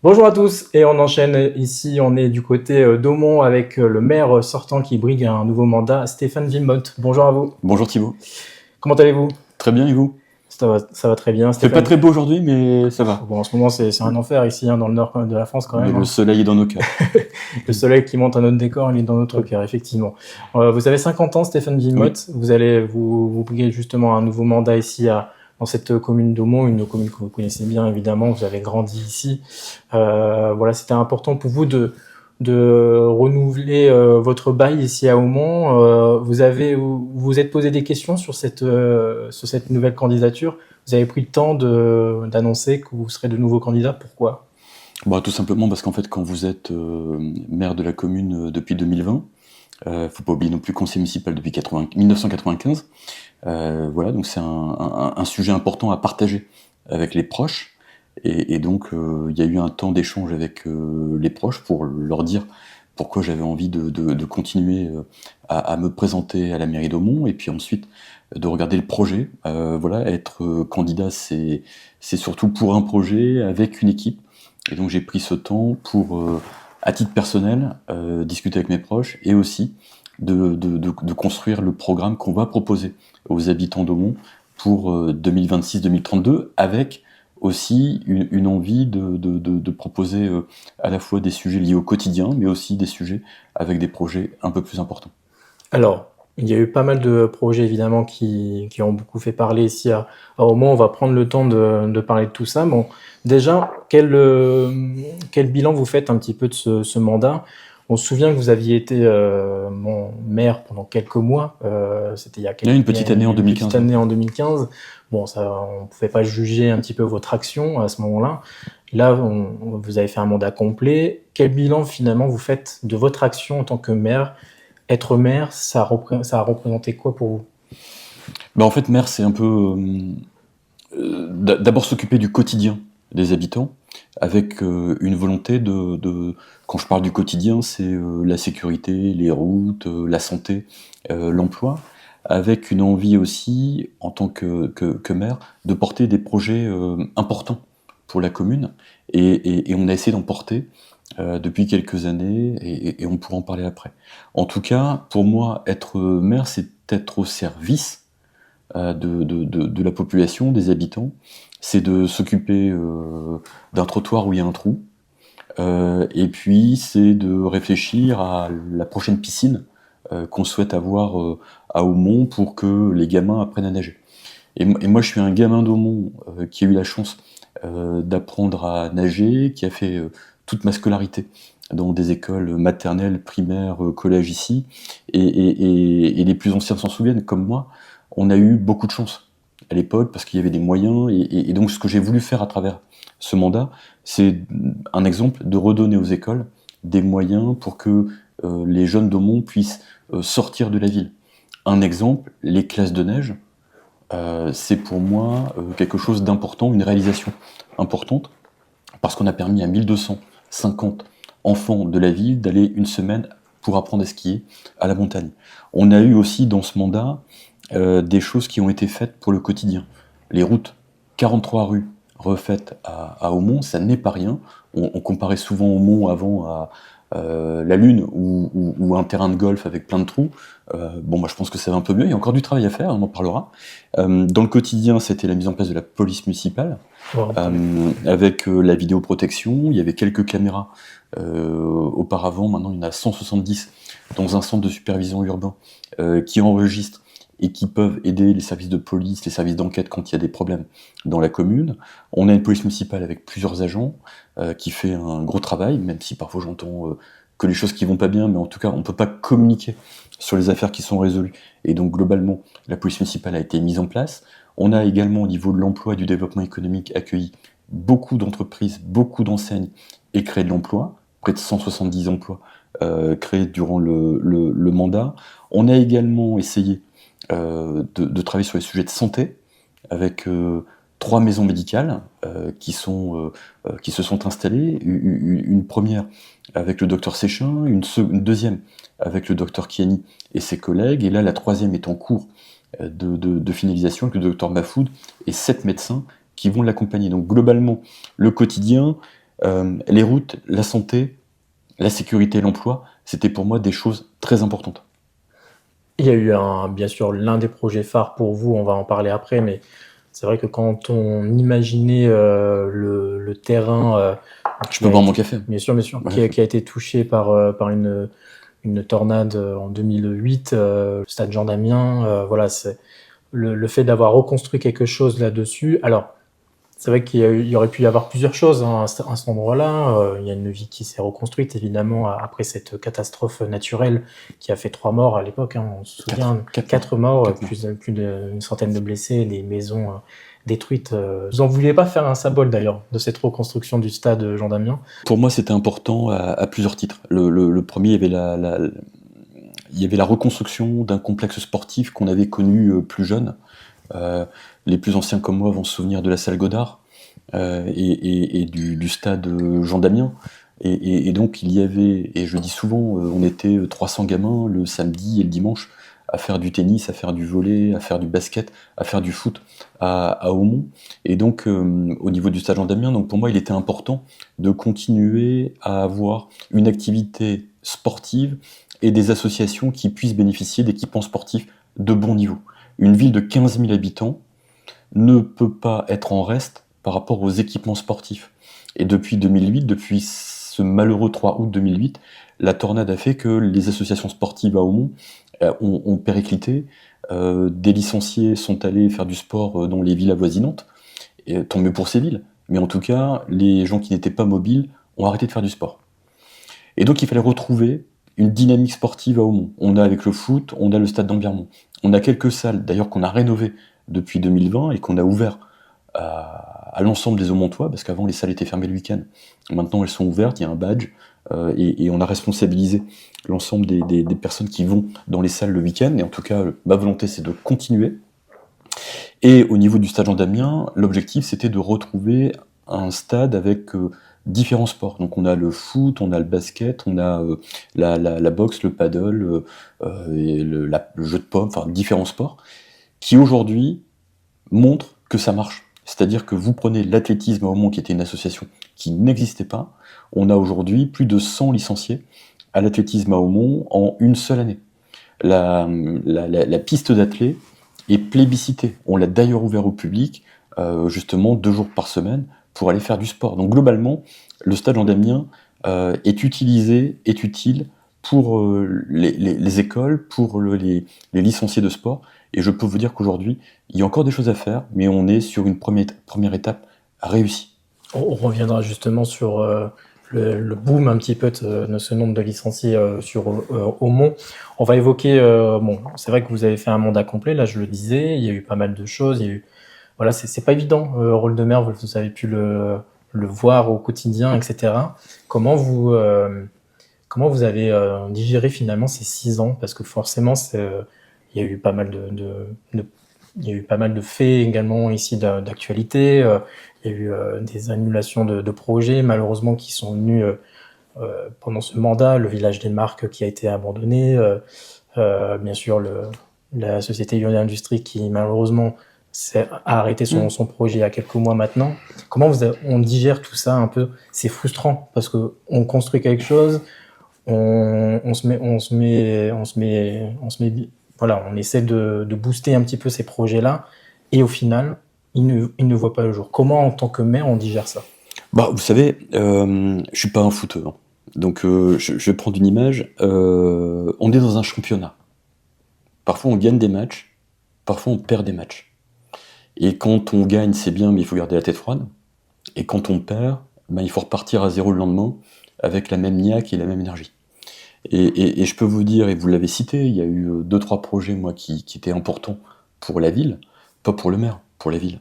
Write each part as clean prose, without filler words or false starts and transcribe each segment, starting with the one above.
Bonjour à tous, et on enchaîne ici, on est du côté d'Aumont avec le maire sortant qui brigue un nouveau mandat, Stéphane Wilmotte. Bonjour à vous. Bonjour Thibaut. Comment allez-vous? Très bien, et vous? Ça va très bien, C'est pas Stéphane. très beau aujourd'hui, mais ça va. Bon, en ce moment, c'est un enfer ici, dans le nord de la France quand Mais même. le soleil est dans nos cœurs. Le soleil qui monte à notre décor, il est dans notre cœur, effectivement. Vous avez 50 ans, Stéphane Wilmotte. Vous allez vous briguer justement un nouveau mandat ici dans cette commune d'Aumont, une commune que vous connaissez bien évidemment, vous avez grandi ici. Voilà, c'était important pour vous de renouveler votre bail ici à Aumont. Vous êtes posé des questions sur cette nouvelle candidature. Vous avez pris le temps d'annoncer que vous serez de nouveau candidat. Pourquoi? Tout simplement parce qu'en fait, quand vous êtes maire de la commune depuis 2020, faut pas oublier non plus conseil municipal depuis 1995. Voilà, donc c'est un sujet important à partager avec les proches. Et donc, il y a eu un temps d'échange avec les proches pour leur dire pourquoi j'avais envie de continuer à me présenter à la mairie d'Aumont, et puis ensuite de regarder le projet. Voilà, être candidat, c'est surtout pour un projet, avec une équipe. Et donc j'ai pris ce temps pour, à titre personnel, discuter avec mes proches, et aussi de construire le programme qu'on va proposer aux habitants d'Aumont pour 2026-2032, avec aussi une envie de proposer à la fois des sujets liés au quotidien, mais aussi des sujets avec des projets un peu plus importants. Alors, il y a eu pas mal de projets évidemment qui ont beaucoup fait parler ici à Aumont. On va prendre le temps de parler de tout ça. Bon, déjà, quel bilan vous faites un petit peu de ce mandat? On se souvient que vous aviez été mon maire pendant quelques mois. C'était Il y a une petite année en 2015. Petite année en 2015. Bon, ça, on ne pouvait pas juger un petit peu votre action à ce moment-là. Là, vous avez fait un mandat complet. Quel bilan finalement vous faites de votre action en tant que maire? Être maire, ça a représenté quoi pour vous? En fait, maire, c'est un peu d'abord s'occuper du quotidien des habitants, avec une volonté quand je parle du quotidien, c'est la sécurité, les routes, la santé, l'emploi, avec une envie aussi, en tant que maire, de porter des projets importants pour la commune, et on a essayé d'en porter depuis quelques années, et on pourra en parler après. En tout cas, pour moi, être maire, c'est être au service de la population, des habitants. C'est de s'occuper d'un trottoir où il y a un trou, et puis c'est de réfléchir à la prochaine piscine qu'on souhaite avoir à Aumont pour que les gamins apprennent à nager. Et moi, je suis un gamin d'Aumont qui a eu la chance d'apprendre à nager, qui a fait toute ma scolarité dans des écoles maternelles, primaires, collèges ici, et les plus anciens s'en souviennent, comme moi. On a eu beaucoup de chance à l'époque parce qu'il y avait des moyens, et donc ce que j'ai voulu faire à travers ce mandat, c'est un exemple de redonner aux écoles des moyens pour que les jeunes d'Aumont puissent sortir de la ville. Un exemple, les classes de neige, c'est pour moi quelque chose d'important, une réalisation importante, parce qu'on a permis à 1250 enfants de la ville d'aller une semaine pour apprendre à skier à la montagne. On a eu aussi dans ce mandat des choses qui ont été faites pour le quotidien. Les routes, 43 rues refaites à Aumont, ça n'est pas rien. On comparait souvent Aumont avant à la Lune ou un terrain de golf avec plein de trous. Je pense que ça va un peu mieux, il y a encore du travail à faire, on en parlera. Dans le quotidien, c'était la mise en place de la police municipale, avec la vidéoprotection. Il y avait quelques caméras auparavant, maintenant il y en a 170 dans un centre de supervision urbain qui enregistrent et qui peuvent aider les services de police, les services d'enquête quand il y a des problèmes dans la commune. On a une police municipale avec plusieurs agents qui fait un gros travail, même si parfois j'entends que les choses qui vont pas bien, mais en tout cas on peut pas communiquer sur les affaires qui sont résolues. Et donc globalement, la police municipale a été mise en place. On a également, au niveau de l'emploi et du développement économique, accueilli beaucoup d'entreprises, beaucoup d'enseignes, et créé de l'emploi, près de 170 emplois créés durant le mandat. On a également essayé de travailler sur les sujets de santé, avec 3 maisons médicales qui se sont installées. Une première avec le docteur Séchin, une deuxième avec le docteur Kiani et ses collègues, et là la troisième est en cours de finalisation avec le docteur Mafoud et 7 médecins qui vont l'accompagner. Donc globalement, le quotidien, Les routes, la santé, la sécurité et l'emploi, c'était pour moi des choses très importantes. Il y a eu bien sûr, l'un des projets phares pour vous, on va en parler après, mais c'est vrai que quand on imaginait le terrain Je qui peux a boire mon été, café. bien sûr, Ouais. qui a été touché par une tornade en 2008, le stade Jean Damien, voilà, c'est le fait d'avoir reconstruit quelque chose là-dessus. Alors, c'est vrai il y aurait pu y avoir plusieurs choses hein, à cet endroit-là. Il y a une vie qui s'est reconstruite, évidemment, après cette catastrophe naturelle qui a fait 3 morts à l'époque. Hein, on se souvient, Quatre 4 morts, morts. plus d'une centaine de blessés, des maisons détruites. Vous en vouliez pas faire un symbole, d'ailleurs, de cette reconstruction du stade Jean Damien? Pour moi, c'était important à plusieurs titres. Le premier, il y avait la reconstruction d'un complexe sportif qu'on avait connu plus jeune. Les plus anciens comme moi vont se souvenir de la salle Godard et du stade Jean Damien. Et donc il y avait, et je dis souvent, on était 300 gamins le samedi et le dimanche à faire du tennis, à faire du volley, à faire du basket, à faire du foot à Aumont. Et donc au niveau du stade Jean Damien, donc pour moi il était important de continuer à avoir une activité sportive et des associations qui puissent bénéficier d'équipements sportifs de bon niveau. Une ville de 15 000 habitants ne peut pas être en reste par rapport aux équipements sportifs. Et depuis 2008, depuis ce malheureux 3 août 2008, la tornade a fait que les associations sportives à Aumont ont périclité. Des licenciés sont allés faire du sport dans les villes avoisinantes. Et tant mieux pour ces villes. Mais en tout cas, les gens qui n'étaient pas mobiles ont arrêté de faire du sport. Et donc il fallait retrouver une dynamique sportive à Aumont. On a avec le foot, on a le stade d'Ambiermont. On a quelques salles, d'ailleurs, qu'on a rénovées depuis 2020 et qu'on a ouvert à l'ensemble des Aumontois, parce qu'avant les salles étaient fermées le week-end. Maintenant elles sont ouvertes, il y a un badge, et on a responsabilisé l'ensemble des personnes qui vont dans les salles le week-end, et en tout cas ma volonté c'est de continuer. Et au niveau du stade Jean Damien, l'objectif c'était de retrouver un stade avec différents sports. Donc on a le foot, on a le basket, on a la boxe, le paddle, et le jeu de pommes, enfin différents sports, qui aujourd'hui montrent que ça marche. C'est-à-dire que vous prenez l'athlétisme à Aumont, qui était une association qui n'existait pas, on a aujourd'hui plus de 100 licenciés à l'athlétisme à Aumont en une seule année. La piste d'athlée est plébiscitée. On l'a d'ailleurs ouvert au public, justement 2 jours par semaine, pour aller faire du sport. Donc globalement, le stade Jean Damien est utile pour les écoles, pour les licenciés de sport. Et je peux vous dire qu'aujourd'hui, il y a encore des choses à faire, mais on est sur une première étape réussie. On reviendra justement sur le boom un petit peu de ce nombre de licenciés sur Aumont. On va évoquer, bon, c'est vrai que vous avez fait un mandat complet, là je le disais, il y a eu pas mal de choses, il y a eu, voilà, c'est pas évident, rôle de maire, vous avez pu le voir au quotidien, etc. Comment vous avez digéré finalement ces 6 ans? Parce que forcément, il y a eu pas mal il y a eu pas mal de faits également ici d'actualité. Il y a eu des annulations de projets, malheureusement, qui sont venus pendant ce mandat. Le village des Marques qui a été abandonné. Bien sûr, la société Lyonnais Industrie qui, malheureusement, a arrêté son projet il y a quelques mois maintenant. Comment on digère tout ça un peu? C'est frustrant parce qu'on construit quelque chose, on se met, voilà, on essaie de booster un petit peu ces projets-là, et au final, ils ne voient pas le jour. Comment, en tant que maire, on digère ça? Bah, vous savez, je suis pas un footeux, hein. Donc je vais prendre une image. On est dans un championnat. Parfois on gagne des matchs, parfois on perd des matchs. Et quand on gagne, c'est bien, mais il faut garder la tête froide. Et quand on perd, ben, il faut repartir à zéro le lendemain avec la même niaque et la même énergie. Et je peux vous dire, et vous l'avez cité, il y a eu 2-3 projets moi qui étaient importants pour la ville, pas pour le maire, pour la ville.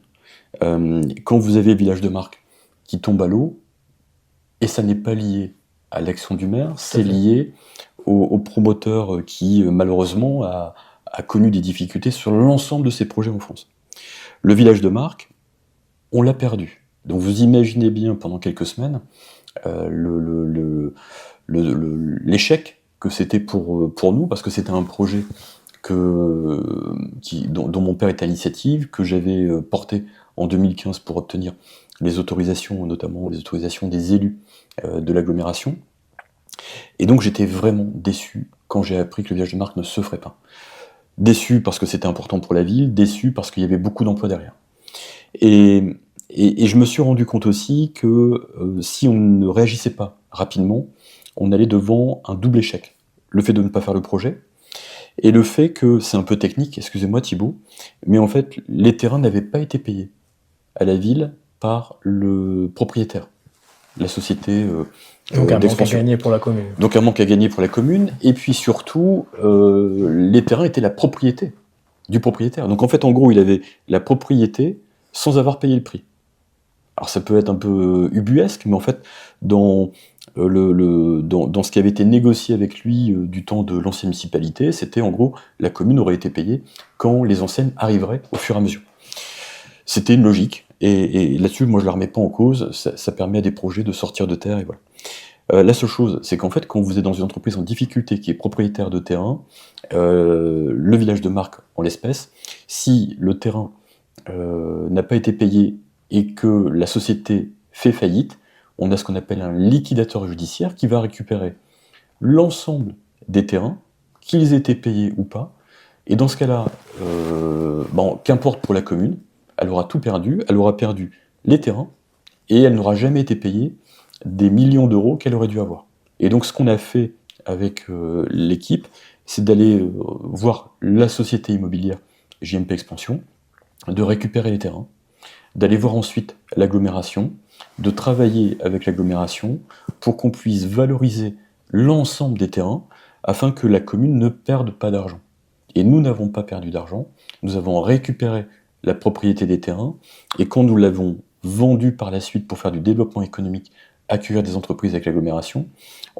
Quand vous avez Village de Marques qui tombe à l'eau, et ça n'est pas lié à l'action du maire, c'est lié au promoteur qui malheureusement a connu des difficultés sur l'ensemble de ses projets en France. Le Village de Marques, on l'a perdu. Donc vous imaginez bien pendant quelques semaines l'échec que c'était pour nous, parce que c'était un projet dont mon père était à l'initiative, que j'avais porté en 2015 pour obtenir les autorisations, notamment les autorisations des élus de l'agglomération. Et donc j'étais vraiment déçu quand j'ai appris que le village de Marcq ne se ferait pas. Déçu parce que c'était important pour la ville, déçu parce qu'il y avait beaucoup d'emplois derrière. Et je me suis rendu compte aussi que si on ne réagissait pas rapidement, on allait devant un double échec. Le fait de ne pas faire le projet, et le fait que, c'est un peu technique, excusez-moi Thibaut, mais en fait, les terrains n'avaient pas été payés à la ville par le propriétaire, la société Donc un manque à d'expansion. gagner pour la commune. Donc un manque à gagner pour la commune, et puis surtout, les terrains étaient la propriété du propriétaire. Donc en fait, en gros, il avait la propriété sans avoir payé le prix. Alors ça peut être un peu ubuesque, mais en fait, dans ce qui avait été négocié avec lui du temps de l'ancienne municipalité, c'était en gros, la commune aurait été payée quand les enseignes arriveraient au fur et à mesure. C'était une logique, et là-dessus, moi je ne la remets pas en cause, ça permet à des projets de sortir de terre, et voilà. La seule chose, c'est qu'en fait, quand vous êtes dans une entreprise en difficulté qui est propriétaire de terrain, le village de Marcq en l'espèce, si le terrain n'a pas été payé et que la société fait faillite, on a ce qu'on appelle un liquidateur judiciaire qui va récupérer l'ensemble des terrains, qu'ils aient été payés ou pas, et dans ce cas-là, qu'importe pour la commune, elle aura tout perdu, elle aura perdu les terrains, et elle n'aura jamais été payée des millions d'euros qu'elle aurait dû avoir. Et donc ce qu'on a fait avec l'équipe, c'est d'aller voir la société immobilière JMP Expansion, de récupérer les terrains, d'aller voir ensuite l'agglomération, de travailler avec l'agglomération pour qu'on puisse valoriser l'ensemble des terrains afin que la commune ne perde pas d'argent. Et nous n'avons pas perdu d'argent, nous avons récupéré la propriété des terrains, et quand nous l'avons vendu par la suite pour faire du développement économique, accueillir des entreprises avec l'agglomération,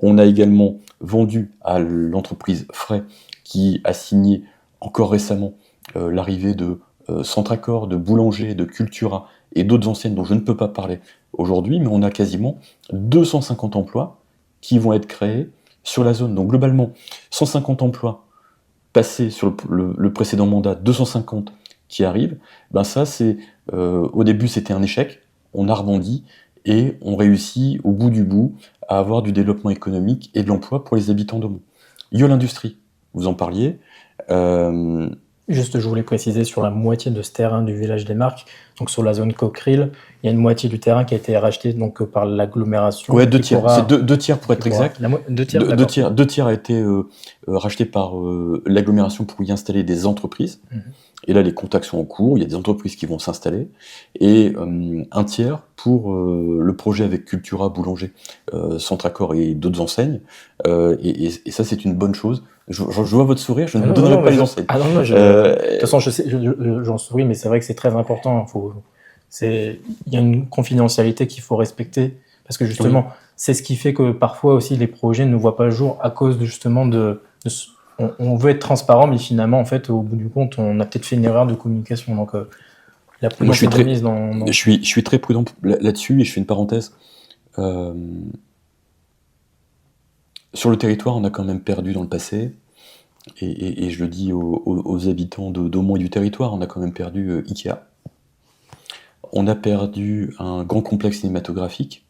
on a également vendu à l'entreprise Fray qui a signé encore récemment l'arrivée de Centracor, de Boulanger, de Cultura et d'autres enseignes dont je ne peux pas parler aujourd'hui, mais on a quasiment 250 emplois qui vont être créés sur la zone. Donc globalement, 150 emplois passés sur le précédent mandat, 250 qui arrivent, ça c'est, au début c'était un échec, on a rebondi, et on réussit au bout du bout à avoir du développement économique et de l'emploi pour les habitants d'Aumont. Yole Industrie, vous en parliez. Juste, je voulais préciser sur la moitié de ce terrain du village des Marcq, donc sur la zone Coqueril, il y a une moitié du terrain qui a été racheté donc par l'agglomération. Ouais, 2 tiers. C'est 2 tiers pour être exact. 2 tiers, deux tiers a été racheté par l'agglomération pour y installer des entreprises. Et là, les contacts sont en cours, il y a des entreprises qui vont s'installer. Et un tiers pour le projet avec Cultura, Boulanger, Centracor et d'autres enseignes. Et ça, c'est une bonne chose. Je vois votre sourire, je ne donnerai pas les enseignes. Ah non, de toute façon, j'en souris, mais c'est vrai que c'est très important. Il y a une confidentialité qu'il faut respecter, parce que justement, c'est ce qui fait que parfois aussi les projets ne voient pas le jour à cause de justement on veut être transparent, mais finalement, en fait, au bout du compte, on a peut-être fait une erreur de communication. Donc, la prudence est mise dans... Je suis très prudent là-dessus, et je fais une parenthèse. Sur le territoire, on a quand même perdu dans le passé, et je le dis aux habitants d'Aumont et du territoire, on a quand même perdu Ikea. On a perdu un grand complexe cinématographique,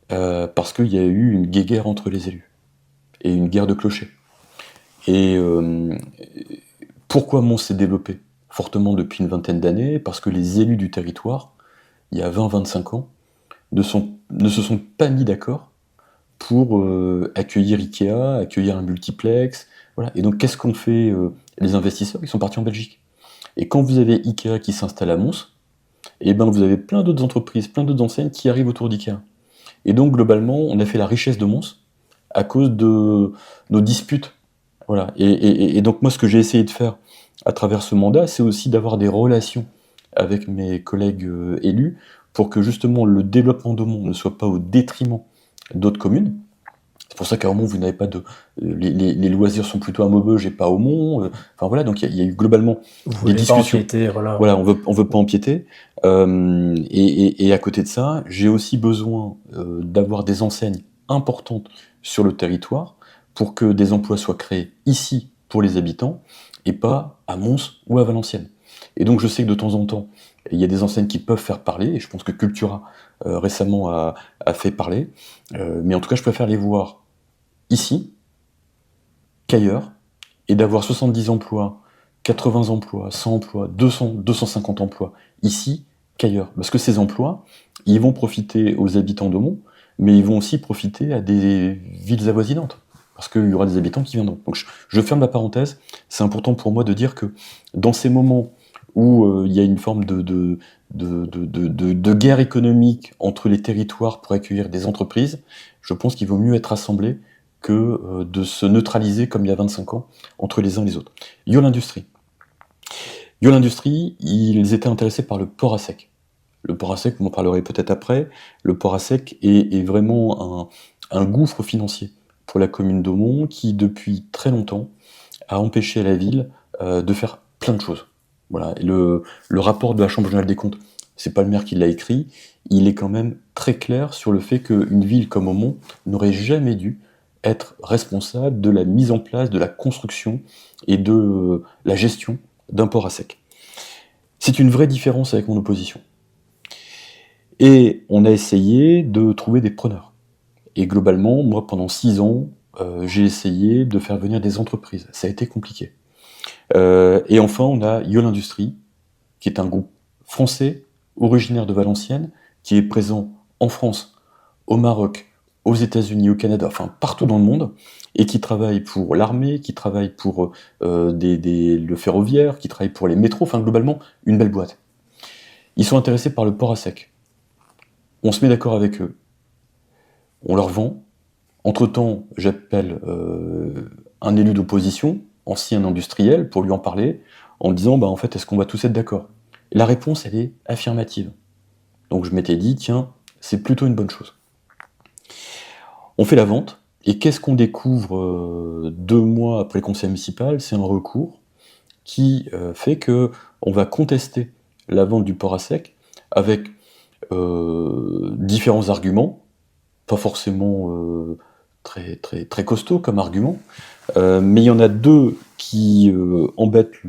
parce qu'il y a eu une guéguerre entre les élus, et une guerre de clochers. Et pourquoi Mons s'est développé fortement depuis une vingtaine d'années? Parce que les élus du territoire, il y a 20-25 ans, ne se sont pas mis d'accord pour accueillir Ikea, accueillir un multiplex. Voilà. Et donc qu'est-ce qu'ont fait les investisseurs? Ils sont partis en Belgique. Et quand vous avez Ikea qui s'installe à Mons, vous avez plein d'autres entreprises, plein d'autres enseignes qui arrivent autour d'Ikea. Et donc globalement, on a fait la richesse de Mons à cause de nos disputes. Voilà. Et donc moi, ce que j'ai essayé de faire à travers ce mandat, c'est aussi d'avoir des relations avec mes collègues élus pour que justement le développement d'Aumont ne soit pas au détriment d'autres communes. C'est pour ça qu'à Aumont, vous n'avez pas les loisirs sont plutôt à Maubeuge et pas à Aumont. Enfin voilà, donc il y a eu globalement des discussions. Empiéter, voilà, on veut pas empiéter. Et à côté de ça, j'ai aussi besoin d'avoir des enseignes importantes sur le territoire pour que des emplois soient créés ici pour les habitants et pas à Mons ou à Valenciennes. Et donc je sais que de temps en temps, il y a des enseignes qui peuvent faire parler, et je pense que Cultura récemment a fait parler, mais en tout cas je préfère les voir ici qu'ailleurs, et d'avoir 70 emplois, 80 emplois, 100 emplois, 200, 250 emplois ici qu'ailleurs. Parce que ces emplois, ils vont profiter aux habitants d'Aumont, mais ils vont aussi profiter à des villes avoisinantes. Parce qu'il y aura des habitants qui viendront. Donc je ferme la parenthèse. C'est important pour moi de dire que dans ces moments où il y a une forme de guerre économique entre les territoires pour accueillir des entreprises, je pense qu'il vaut mieux être rassemblés que de se neutraliser comme il y a 25 ans entre les uns et les autres. Yole Industrie. Yole Industrie, ils étaient intéressés par le port à sec. Le port à sec, vous en parlerez peut-être après, le port à sec est vraiment un gouffre financier pour la commune d'Aumont qui, depuis très longtemps, a empêché la ville de faire plein de choses. Voilà. Et le rapport de la Chambre régionale des comptes, c'est pas le maire qui l'a écrit, il est quand même très clair sur le fait qu'une ville comme Aumont n'aurait jamais dû être responsable de la mise en place, de la construction et de la gestion d'un port à sec. C'est une vraie différence avec mon opposition. Et on a essayé de trouver des preneurs. Et globalement, moi, pendant 6 ans, j'ai essayé de faire venir des entreprises. Ça a été compliqué. Et enfin, on a Yole Industrie, qui est un groupe français, originaire de Valenciennes, qui est présent en France, au Maroc, aux États-Unis, au Canada, enfin partout dans le monde, et qui travaille pour l'armée, qui travaille pour le ferroviaire, qui travaille pour les métros, enfin globalement, une belle boîte. Ils sont intéressés par le port à sec. On se met d'accord avec eux. On leur vend. Entre-temps, j'appelle un élu d'opposition, ancien industriel, pour lui en parler, en disant, en fait, est-ce qu'on va tous être d'accord ? La réponse, elle est affirmative. Donc je m'étais dit, tiens, c'est plutôt une bonne chose. On fait la vente, et qu'est-ce qu'on découvre 2 mois après le conseil municipal ? C'est un recours qui fait qu'on va contester la vente du port à sec avec différents arguments, pas forcément très, très, très costauds comme arguments, mais il y en a 2 qui embêtent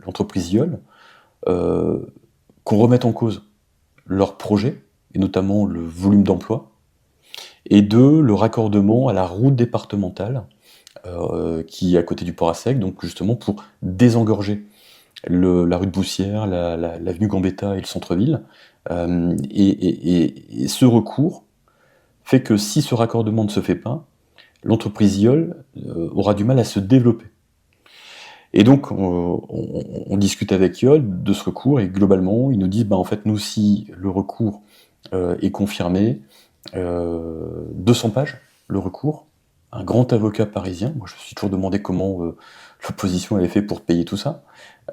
l'entreprise Yole, qu'on remette en cause leur projet, et notamment le volume d'emploi, et 2, le raccordement à la route départementale qui est à côté du port à sec, donc justement pour désengorger la rue de Boussière, l'avenue Gambetta et le centre-ville. Et ce recours fait que si ce raccordement ne se fait pas, l'entreprise Yole aura du mal à se développer. Et donc on discute avec Yole de ce recours, et globalement ils nous disent en fait nous, si le recours est confirmé, 200 pages le recours, un grand avocat parisien, moi je me suis toujours demandé comment l'opposition avait fait pour payer tout ça,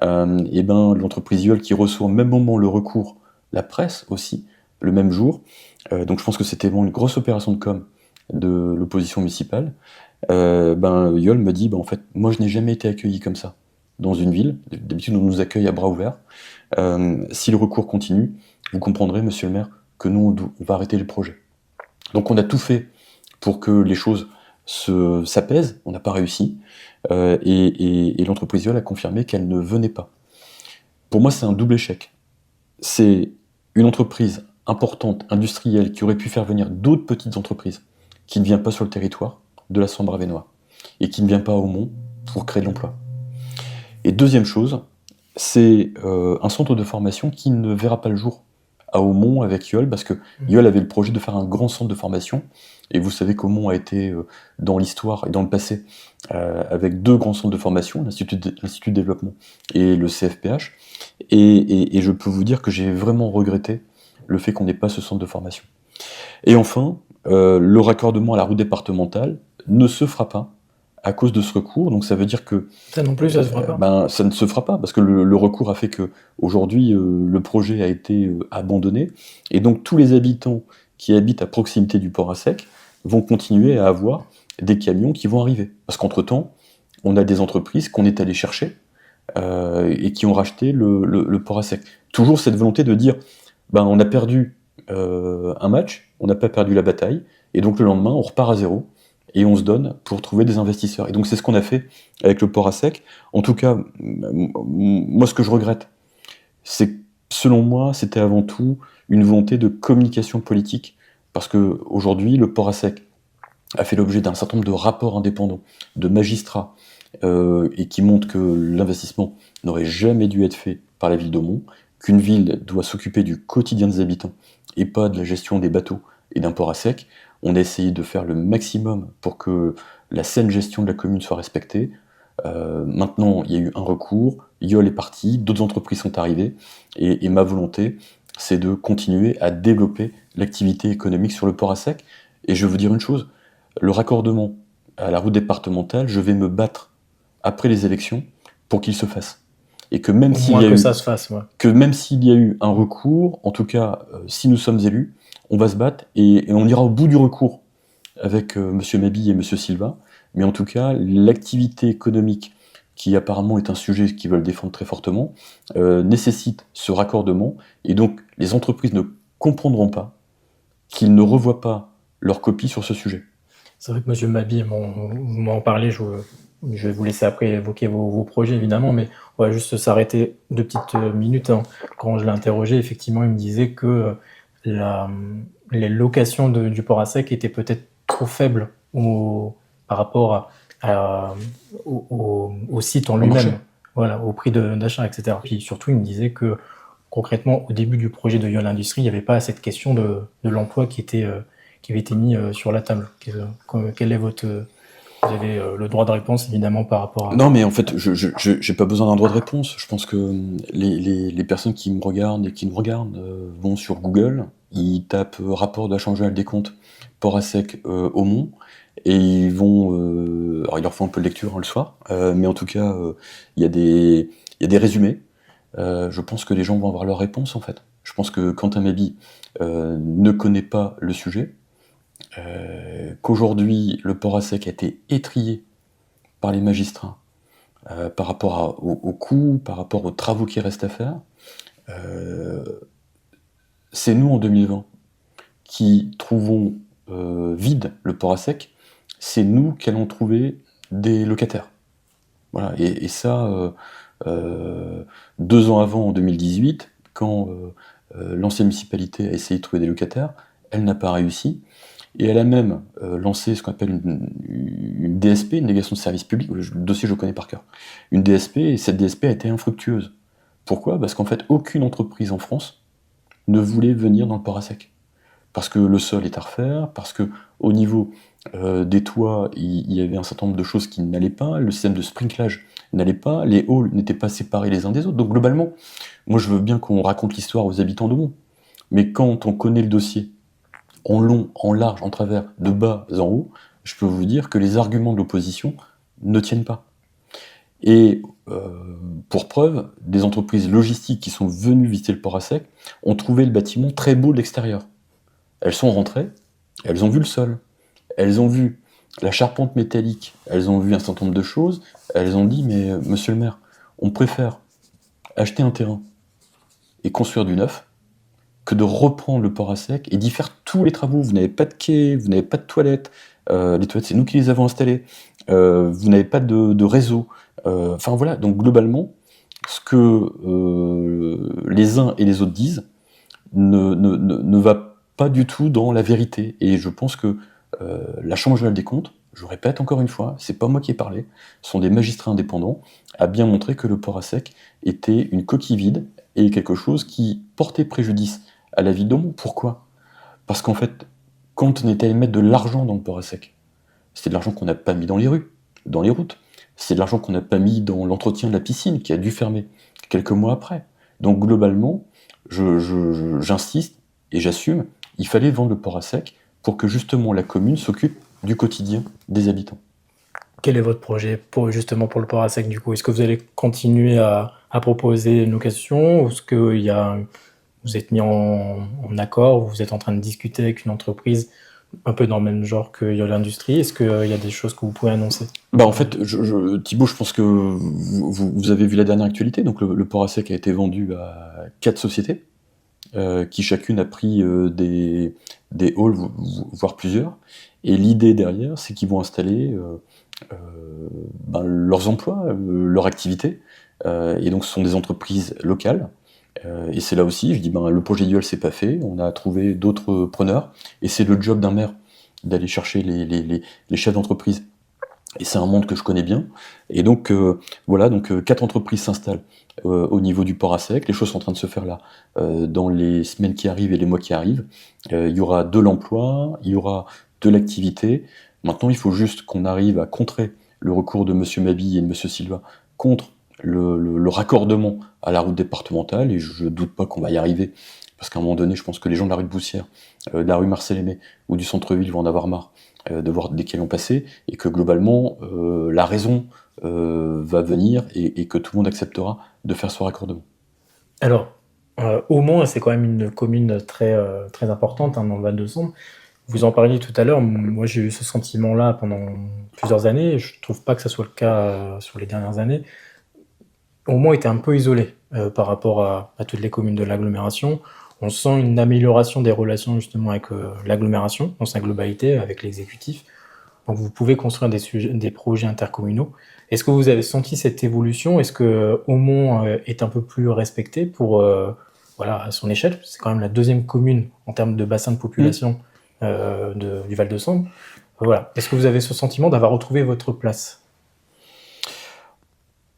et l'entreprise Yole qui reçoit au même moment le recours, la presse aussi, le même jour, donc je pense que c'était vraiment une grosse opération de com de l'opposition municipale. Yole me dit, en fait, moi je n'ai jamais été accueilli comme ça dans une ville, d'habitude on nous accueille à bras ouverts, si le recours continue, vous comprendrez monsieur le maire que nous on va arrêter le projet. Donc on a tout fait pour que les choses s'apaisent, on n'a pas réussi, et l'entreprise Yole a confirmé qu'elle ne venait pas. Pour moi c'est un double échec. C'est une entreprise importante, industrielle, qui aurait pu faire venir d'autres petites entreprises, qui ne vient pas sur le territoire de la Sambre-Avesnois, et qui ne vient pas à Aumont pour créer de l'emploi. Et deuxième chose, c'est un centre de formation qui ne verra pas le jour à Aumont avec Yole, parce que Yole avait le projet de faire un grand centre de formation, et vous savez qu'Aumont a été dans l'histoire et dans le passé avec 2 grands centres de formation, l'Institut de développement et le CFPH, et je peux vous dire que j'ai vraiment regretté le fait qu'on n'ait pas ce centre de formation. Et enfin, le raccordement à la route départementale ne se fera pas à cause de ce recours, donc ça veut dire que ça non plus, ça se fera pas. Ça ne se fera pas, parce que le recours a fait que aujourd'hui le projet a été abandonné, et donc tous les habitants qui habitent à proximité du port à sec vont continuer à avoir des camions qui vont arriver. Parce qu'entre-temps, on a des entreprises qu'on est allé chercher et qui ont racheté le port à sec. Toujours cette volonté de dire, on a perdu un match, on n'a pas perdu la bataille, et donc le lendemain, on repart à zéro, et on se donne pour trouver des investisseurs. Et donc c'est ce qu'on a fait avec le port à sec. En tout cas, moi ce que je regrette, c'est que selon moi, c'était avant tout une volonté de communication politique, parce que aujourd'hui, le port à sec a fait l'objet d'un certain nombre de rapports indépendants, de magistrats, et qui montrent que l'investissement n'aurait jamais dû être fait par la ville d'Aumont, qu'une ville doit s'occuper du quotidien des habitants et pas de la gestion des bateaux et d'un port à sec. On a essayé de faire le maximum pour que la saine gestion de la commune soit respectée. Maintenant, il y a eu un recours, Yole est parti, d'autres entreprises sont arrivées, et ma volonté, c'est de continuer à développer l'activité économique sur le port à sec. Et je veux vous dire une chose, le raccordement à la route départementale, je vais me battre après les élections pour qu'il se fasse. Et que même Au s'il moins y a que eu, ça se fasse, ouais. que même s'il y a eu un recours, en tout cas, si nous sommes élus, on va se battre et on ira au bout du recours avec Monsieur Mabille et Monsieur Silva. Mais en tout cas, l'activité économique, qui apparemment est un sujet qu'ils veulent défendre très fortement, nécessite ce raccordement. Et donc, les entreprises ne comprendront pas qu'ils ne revoient pas leur copie sur ce sujet. C'est vrai que Monsieur Mabille, vous m'en parlez, je vais vous laisser après évoquer vos projets évidemment, mais on va juste s'arrêter 2 petites minutes, hein. Quand je l'ai interrogé, effectivement, il me disait que les locations du port à sec étaient peut-être trop faibles par rapport au site en Au marché. lui-même, voilà, au prix d'achat, etc. Puis surtout, il me disait que concrètement, au début du projet de Yole Industrie, il n'y avait pas cette question de l'emploi qui avait été mis sur la table. Quel est votre... Vous avez le droit de réponse, évidemment, par rapport à... Non, mais en fait, j'ai pas besoin d'un droit de réponse. Je pense que les personnes qui me regardent et qui nous regardent vont sur Google, ils tapent rapport d'achat général des comptes port à sec Aumont, et ils vont... alors, il leur faut un peu de lecture le soir, mais en tout cas, il y a des résumés. Je pense que les gens vont avoir leur réponse, en fait. Je pense que Quentin Mabille ne connaît pas le sujet, qu'aujourd'hui, le port à sec a été étrillé par les magistrats par rapport aux coûts, par rapport aux travaux qui restent à faire. C'est nous, en 2020, qui trouvons vide le port à sec. C'est nous qui allons trouver des locataires. Voilà. Et ça, 2 ans avant, en 2018, quand l'ancienne municipalité a essayé de trouver des locataires, elle n'a pas réussi. Et elle a même lancé ce qu'on appelle une DSP, une délégation de service public. Le dossier, je le connais par cœur. Une DSP, et cette DSP a été infructueuse. Pourquoi ? Parce qu'en fait, aucune entreprise en France ne voulait venir dans le port à sec. Parce que le sol est à refaire, parce que au niveau des toits, il y avait un certain nombre de choses qui n'allaient pas, le système de sprinklage n'allait pas, les halls n'étaient pas séparés les uns des autres. Donc globalement, moi je veux bien qu'on raconte l'histoire aux habitants d'Aumont. Mais quand on connaît le dossier, en long, en large, en travers, de bas en haut, je peux vous dire que les arguments de l'opposition ne tiennent pas. Et pour preuve, des entreprises logistiques qui sont venues visiter le port à sec ont trouvé le bâtiment très beau de l'extérieur. Elles sont rentrées, elles ont vu le sol, elles ont vu la charpente métallique, elles ont vu un certain nombre de choses, elles ont dit « mais monsieur le maire, on préfère acheter un terrain et construire du neuf que de reprendre le port à sec et d'y faire tous les travaux. Vous n'avez pas de quai, vous n'avez pas de toilettes, les toilettes c'est nous qui les avons installées, vous n'avez pas de réseau. Enfin voilà, donc globalement, ce que les uns et les autres disent ne va pas du tout dans la vérité. Et je pense que la Chambre régionale des comptes, je répète encore une fois, c'est pas moi qui ai parlé, ce sont des magistrats indépendants, a bien montré que le port à sec était une coquille vide et quelque chose qui portait préjudice à la ville d'Aumont. Pourquoi ? Parce qu'en fait, quand on était allé mettre de l'argent dans le port à sec, c'était de l'argent qu'on n'a pas mis dans les rues, dans les routes. C'est de l'argent qu'on n'a pas mis dans l'entretien de la piscine, qui a dû fermer quelques mois après. Donc globalement, j'insiste et j'assume, il fallait vendre le port à sec pour que justement la commune s'occupe du quotidien des habitants. Quel est votre projet justement pour le port à sec du coup ? Est-ce que vous allez continuer à proposer une location ? Ou est-ce que vous êtes mis en accord, vous êtes en train de discuter avec une entreprise un peu dans le même genre que Yole Industrie ? Est-ce qu'il y a des choses que vous pouvez annoncer ? En fait, Thibaut, je pense que vous avez vu la dernière actualité. Donc le port à sec a été vendu à 4 sociétés qui chacune a pris des des halls, voire plusieurs. Et l'idée derrière, c'est qu'ils vont installer leurs emplois, leur activité. Et donc ce sont des entreprises locales. Et c'est là aussi, je dis, le projet dual c'est pas fait, on a trouvé d'autres preneurs, et c'est le job d'un maire d'aller chercher les chefs d'entreprise. Et c'est un monde que je connais bien. Et donc, voilà, 4 entreprises s'installent au niveau du port à sec. Les choses sont en train de se faire là, dans les semaines qui arrivent et les mois qui arrivent. Il y aura de l'emploi, il y aura de l'activité. Maintenant, il faut juste qu'on arrive à contrer le recours de monsieur Mabille et de monsieur Silva contre le raccordement à la route départementale. Et je doute pas qu'on va y arriver. Parce qu'à un moment donné, je pense que les gens de la rue de Boussière, de la rue Marcel Aimé ou du centre-ville vont en avoir marre de voir des camions passer, et que globalement, la raison va venir et que tout le monde acceptera de faire ce raccordement. Alors, Aumont, c'est quand même une commune très, très importante dans le Val-de-Sambre. Vous en parliez tout à l'heure, moi j'ai eu ce sentiment-là pendant plusieurs années, je ne trouve pas que ce soit le cas sur les dernières années. Aumont était un peu isolé par rapport à toutes les communes de l'agglomération. On sent une amélioration des relations justement avec l'agglomération dans sa globalité, avec l'exécutif. Donc vous pouvez construire des projets intercommunaux. Est-ce que vous avez senti cette évolution? Est-ce que Aumont est un peu plus respecté pour, à son échelle? C'est quand même la deuxième commune en termes de bassin de population du Val-de-Sambre. Voilà. Est-ce que vous avez ce sentiment d'avoir retrouvé votre place?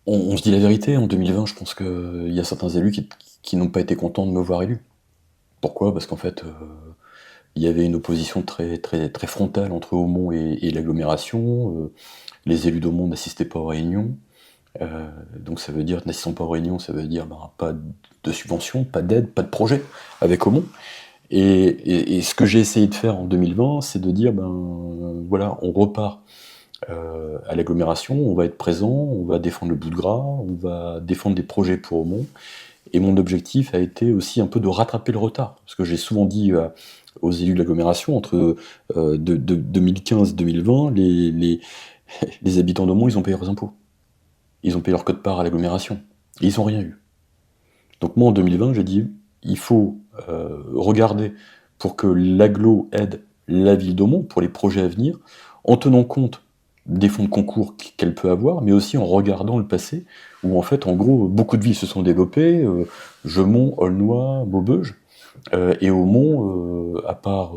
On se dit la vérité, en 2020, je pense qu'il y a certains élus qui n'ont pas été contents de me voir élu. Pourquoi? Parce qu'en fait, il y avait une opposition très, très, très frontale entre Aumont et l'agglomération. Les élus d'Aumont n'assistaient pas aux réunions. Donc ça veut dire, n'assistant pas aux réunions, ça veut dire pas de subvention, pas d'aide, pas de projet avec Aumont. Et ce que j'ai essayé de faire en 2020, c'est de dire, on repart à l'agglomération, on va être présent, on va défendre le bout de gras, on va défendre des projets pour Aumont. Et mon objectif a été aussi un peu de rattraper le retard. Parce que j'ai souvent dit aux élus de l'agglomération, entre 2015 et 2020, les habitants d'Aumont, ils ont payé leurs impôts. Ils ont payé leur quote-part à l'agglomération. Et ils n'ont rien eu. Donc moi, en 2020, j'ai dit, il faut regarder pour que l'agglo aide la ville d'Aumont pour les projets à venir, en tenant compte des fonds de concours qu'elle peut avoir, mais aussi en regardant le passé, où en fait, en gros, beaucoup de villes se sont développées, Jeumont, Aulnoy, Maubeuge, et Aumont, à part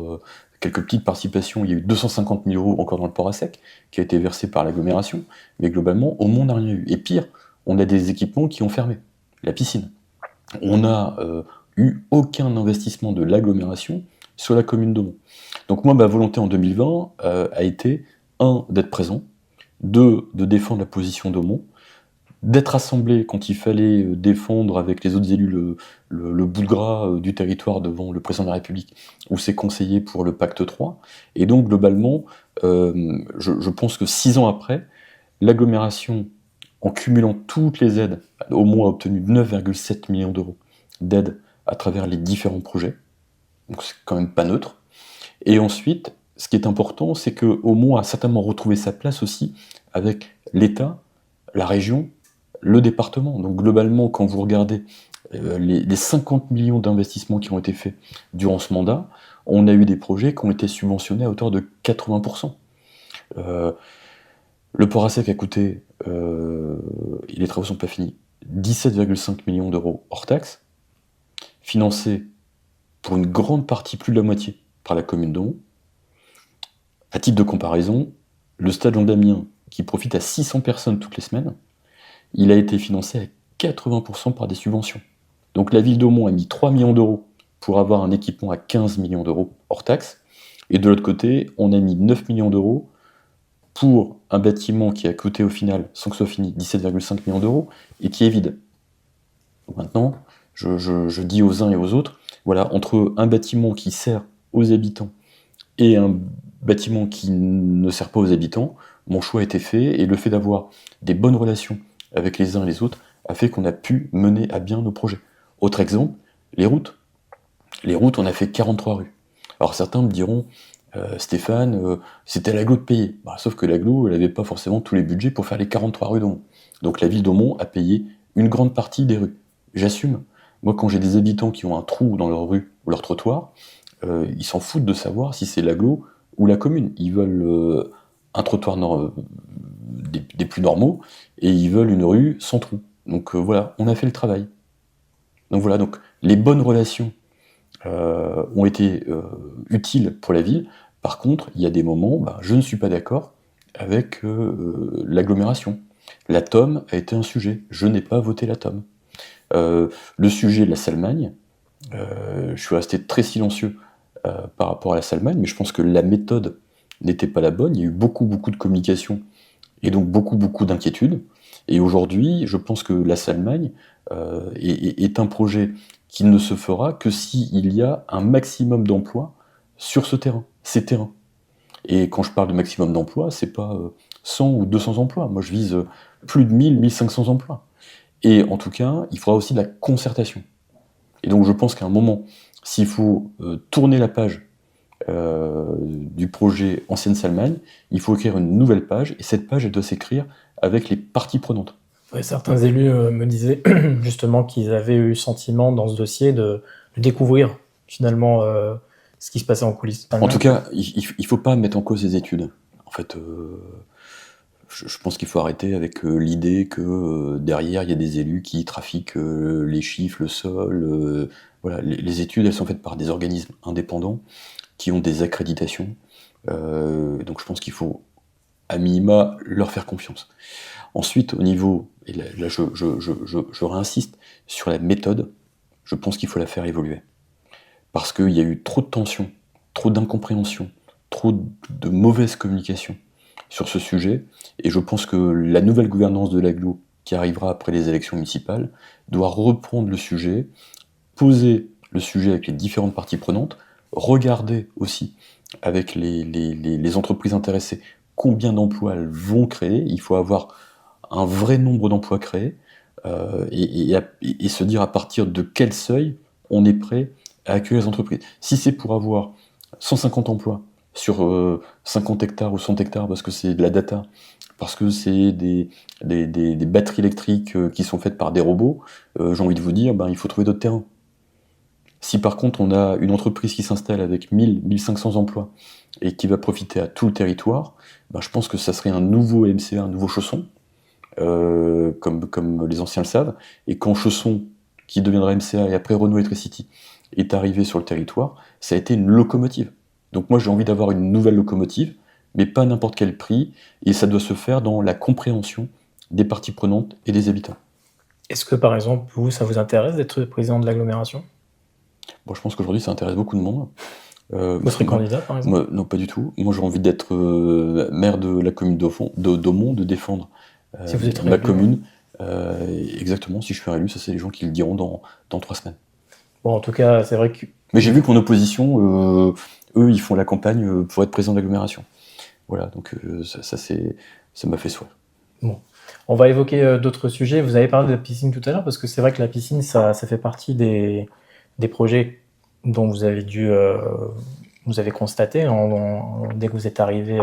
quelques petites participations, il y a eu 250 000 € encore dans le port à sec, qui a été versé par l'agglomération, mais globalement, Aumont n'a rien eu. Et pire, on a des équipements qui ont fermé. La piscine. On n'a eu aucun investissement de l'agglomération sur la commune d'Aumont. Donc moi, ma volonté en 2020 a été 1, d'être présent, 2, de défendre la position d'Aumont, d'être assemblé quand il fallait défendre avec les autres élus le bout de gras du territoire devant le président de la République ou ses conseillers pour le pacte 3. Et donc globalement, je pense que 6 ans après, l'agglomération, en cumulant toutes les aides, Aumont a obtenu 9,7 millions d'euros d'aide à travers les différents projets. Donc c'est quand même pas neutre. Et ensuite, ce qui est important, c'est que Aumont a certainement retrouvé sa place aussi avec l'État, la région, le département. Donc globalement, quand vous regardez les 50 millions d'investissements qui ont été faits durant ce mandat, on a eu des projets qui ont été subventionnés à hauteur de 80%. Le port à sec a coûté, et les travaux ne sont pas finis, 17,5 millions d'euros hors taxe, financé pour une grande partie, plus de la moitié, par la commune d'Aumont. À titre de comparaison, le stade Jean Damien, qui profite à 600 personnes toutes les semaines, il a été financé à 80% par des subventions. Donc la ville d'Aumont a mis 3 millions d'euros pour avoir un équipement à 15 millions d'euros hors taxe, et de l'autre côté, on a mis 9 millions d'euros pour un bâtiment qui a coûté au final, sans que ce soit fini, 17,5 millions d'euros, et qui est vide. Donc maintenant, je dis aux uns et aux autres, voilà, entre un bâtiment qui sert aux habitants et un bâtiment qui ne sert pas aux habitants, mon choix a été fait, et le fait d'avoir des bonnes relations avec les uns et les autres a fait qu'on a pu mener à bien nos projets. Autre exemple, les routes. Les routes, on a fait 43 rues. Alors certains me diront, Stéphane, c'était à l'agglo de payer. Sauf que l'agglo, elle n'avait pas forcément tous les budgets pour faire les 43 rues d'Aumont. Donc la ville d'Aumont a payé une grande partie des rues. J'assume. Moi, quand j'ai des habitants qui ont un trou dans leur rue ou leur trottoir, ils s'en foutent de savoir si c'est l'agglo ou la commune. Ils veulent un trottoir des plus normaux, et ils veulent une rue sans trou. Donc voilà, on a fait le travail. Donc voilà, donc les bonnes relations ont été utiles pour la ville. Par contre, il y a des moments, je ne suis pas d'accord avec l'agglomération. La TOM a été un sujet. Je n'ai pas voté la TOM. Le sujet de la Salmagne, je suis resté très silencieux par rapport à la Salmagne, mais je pense que la méthode n'était pas la bonne. Il y a eu beaucoup de communication et donc beaucoup d'inquiétudes. Et aujourd'hui, je pense que la Salmagne est un projet qui ne se fera que s'il y a un maximum d'emplois sur ces terrains. Et quand je parle de maximum d'emplois, c'est pas 100 ou 200 emplois. Moi, je vise plus de 1500 emplois. Et en tout cas, il faudra aussi de la concertation. Et donc, je pense qu'à un moment, s'il faut tourner la page du projet Ancienne Salmagne, il faut écrire une nouvelle page, et cette page, elle doit s'écrire avec les parties prenantes. Ouais, certains élus me disaient justement qu'ils avaient eu le sentiment dans ce dossier de découvrir finalement ce qui se passait en coulisses. En tout cas, il ne faut pas mettre en cause les études. En fait, je pense qu'il faut arrêter avec l'idée que derrière, il y a des élus qui trafiquent les chiffres, le sol. Voilà. Les études, elles sont faites par des organismes indépendants qui ont des accréditations. Donc je pense qu'il faut, à minima, leur faire confiance. Ensuite, au niveau, et là je réinsiste, sur la méthode, je pense qu'il faut la faire évoluer. Parce qu'il y a eu trop de tensions, trop d'incompréhension, trop de mauvaise communication sur ce sujet, et je pense que la nouvelle gouvernance de l'agglo, qui arrivera après les élections municipales, doit reprendre le sujet, poser le sujet avec les différentes parties prenantes, regarder aussi avec les entreprises intéressées combien d'emplois elles vont créer. Il faut avoir un vrai nombre d'emplois créés, et se dire à partir de quel seuil on est prêt à accueillir les entreprises. Si c'est pour avoir 150 emplois sur 50 hectares ou 100 hectares, parce que c'est de la data, parce que c'est des batteries électriques qui sont faites par des robots, j'ai envie de vous dire, il faut trouver d'autres terrains. Si par contre on a une entreprise qui s'installe avec 1500 emplois et qui va profiter à tout le territoire, je pense que ça serait un nouveau MCA, un nouveau Chausson, comme les anciens le savent, et quand Chausson, qui deviendra MCA et après Renault Electricity, est arrivé sur le territoire, ça a été une locomotive. Donc moi j'ai envie d'avoir une nouvelle locomotive, mais pas n'importe quel prix, et ça doit se faire dans la compréhension des parties prenantes et des habitants. Est-ce que par exemple, vous, ça vous intéresse d'être président de l'agglomération ? Bon, je pense qu'aujourd'hui ça intéresse beaucoup de monde. Vous serez candidat par exemple ? Moi, non, pas du tout. Moi j'ai envie d'être maire de la commune d'Aumont, de défendre si vous êtes ma commune. Exactement, si je suis réélu, ça c'est les gens qui le diront dans 3 semaines. Bon, en tout cas, c'est vrai que... Mais j'ai vu qu'en opposition, eux, ils font la campagne pour être président de l'agglomération. Voilà, donc ça m'a fait sourire. Bon. On va évoquer d'autres sujets. Vous avez parlé de la piscine tout à l'heure, parce que c'est vrai que la piscine, ça fait partie des projets dont vous avez vous avez constaté dès que vous êtes arrivé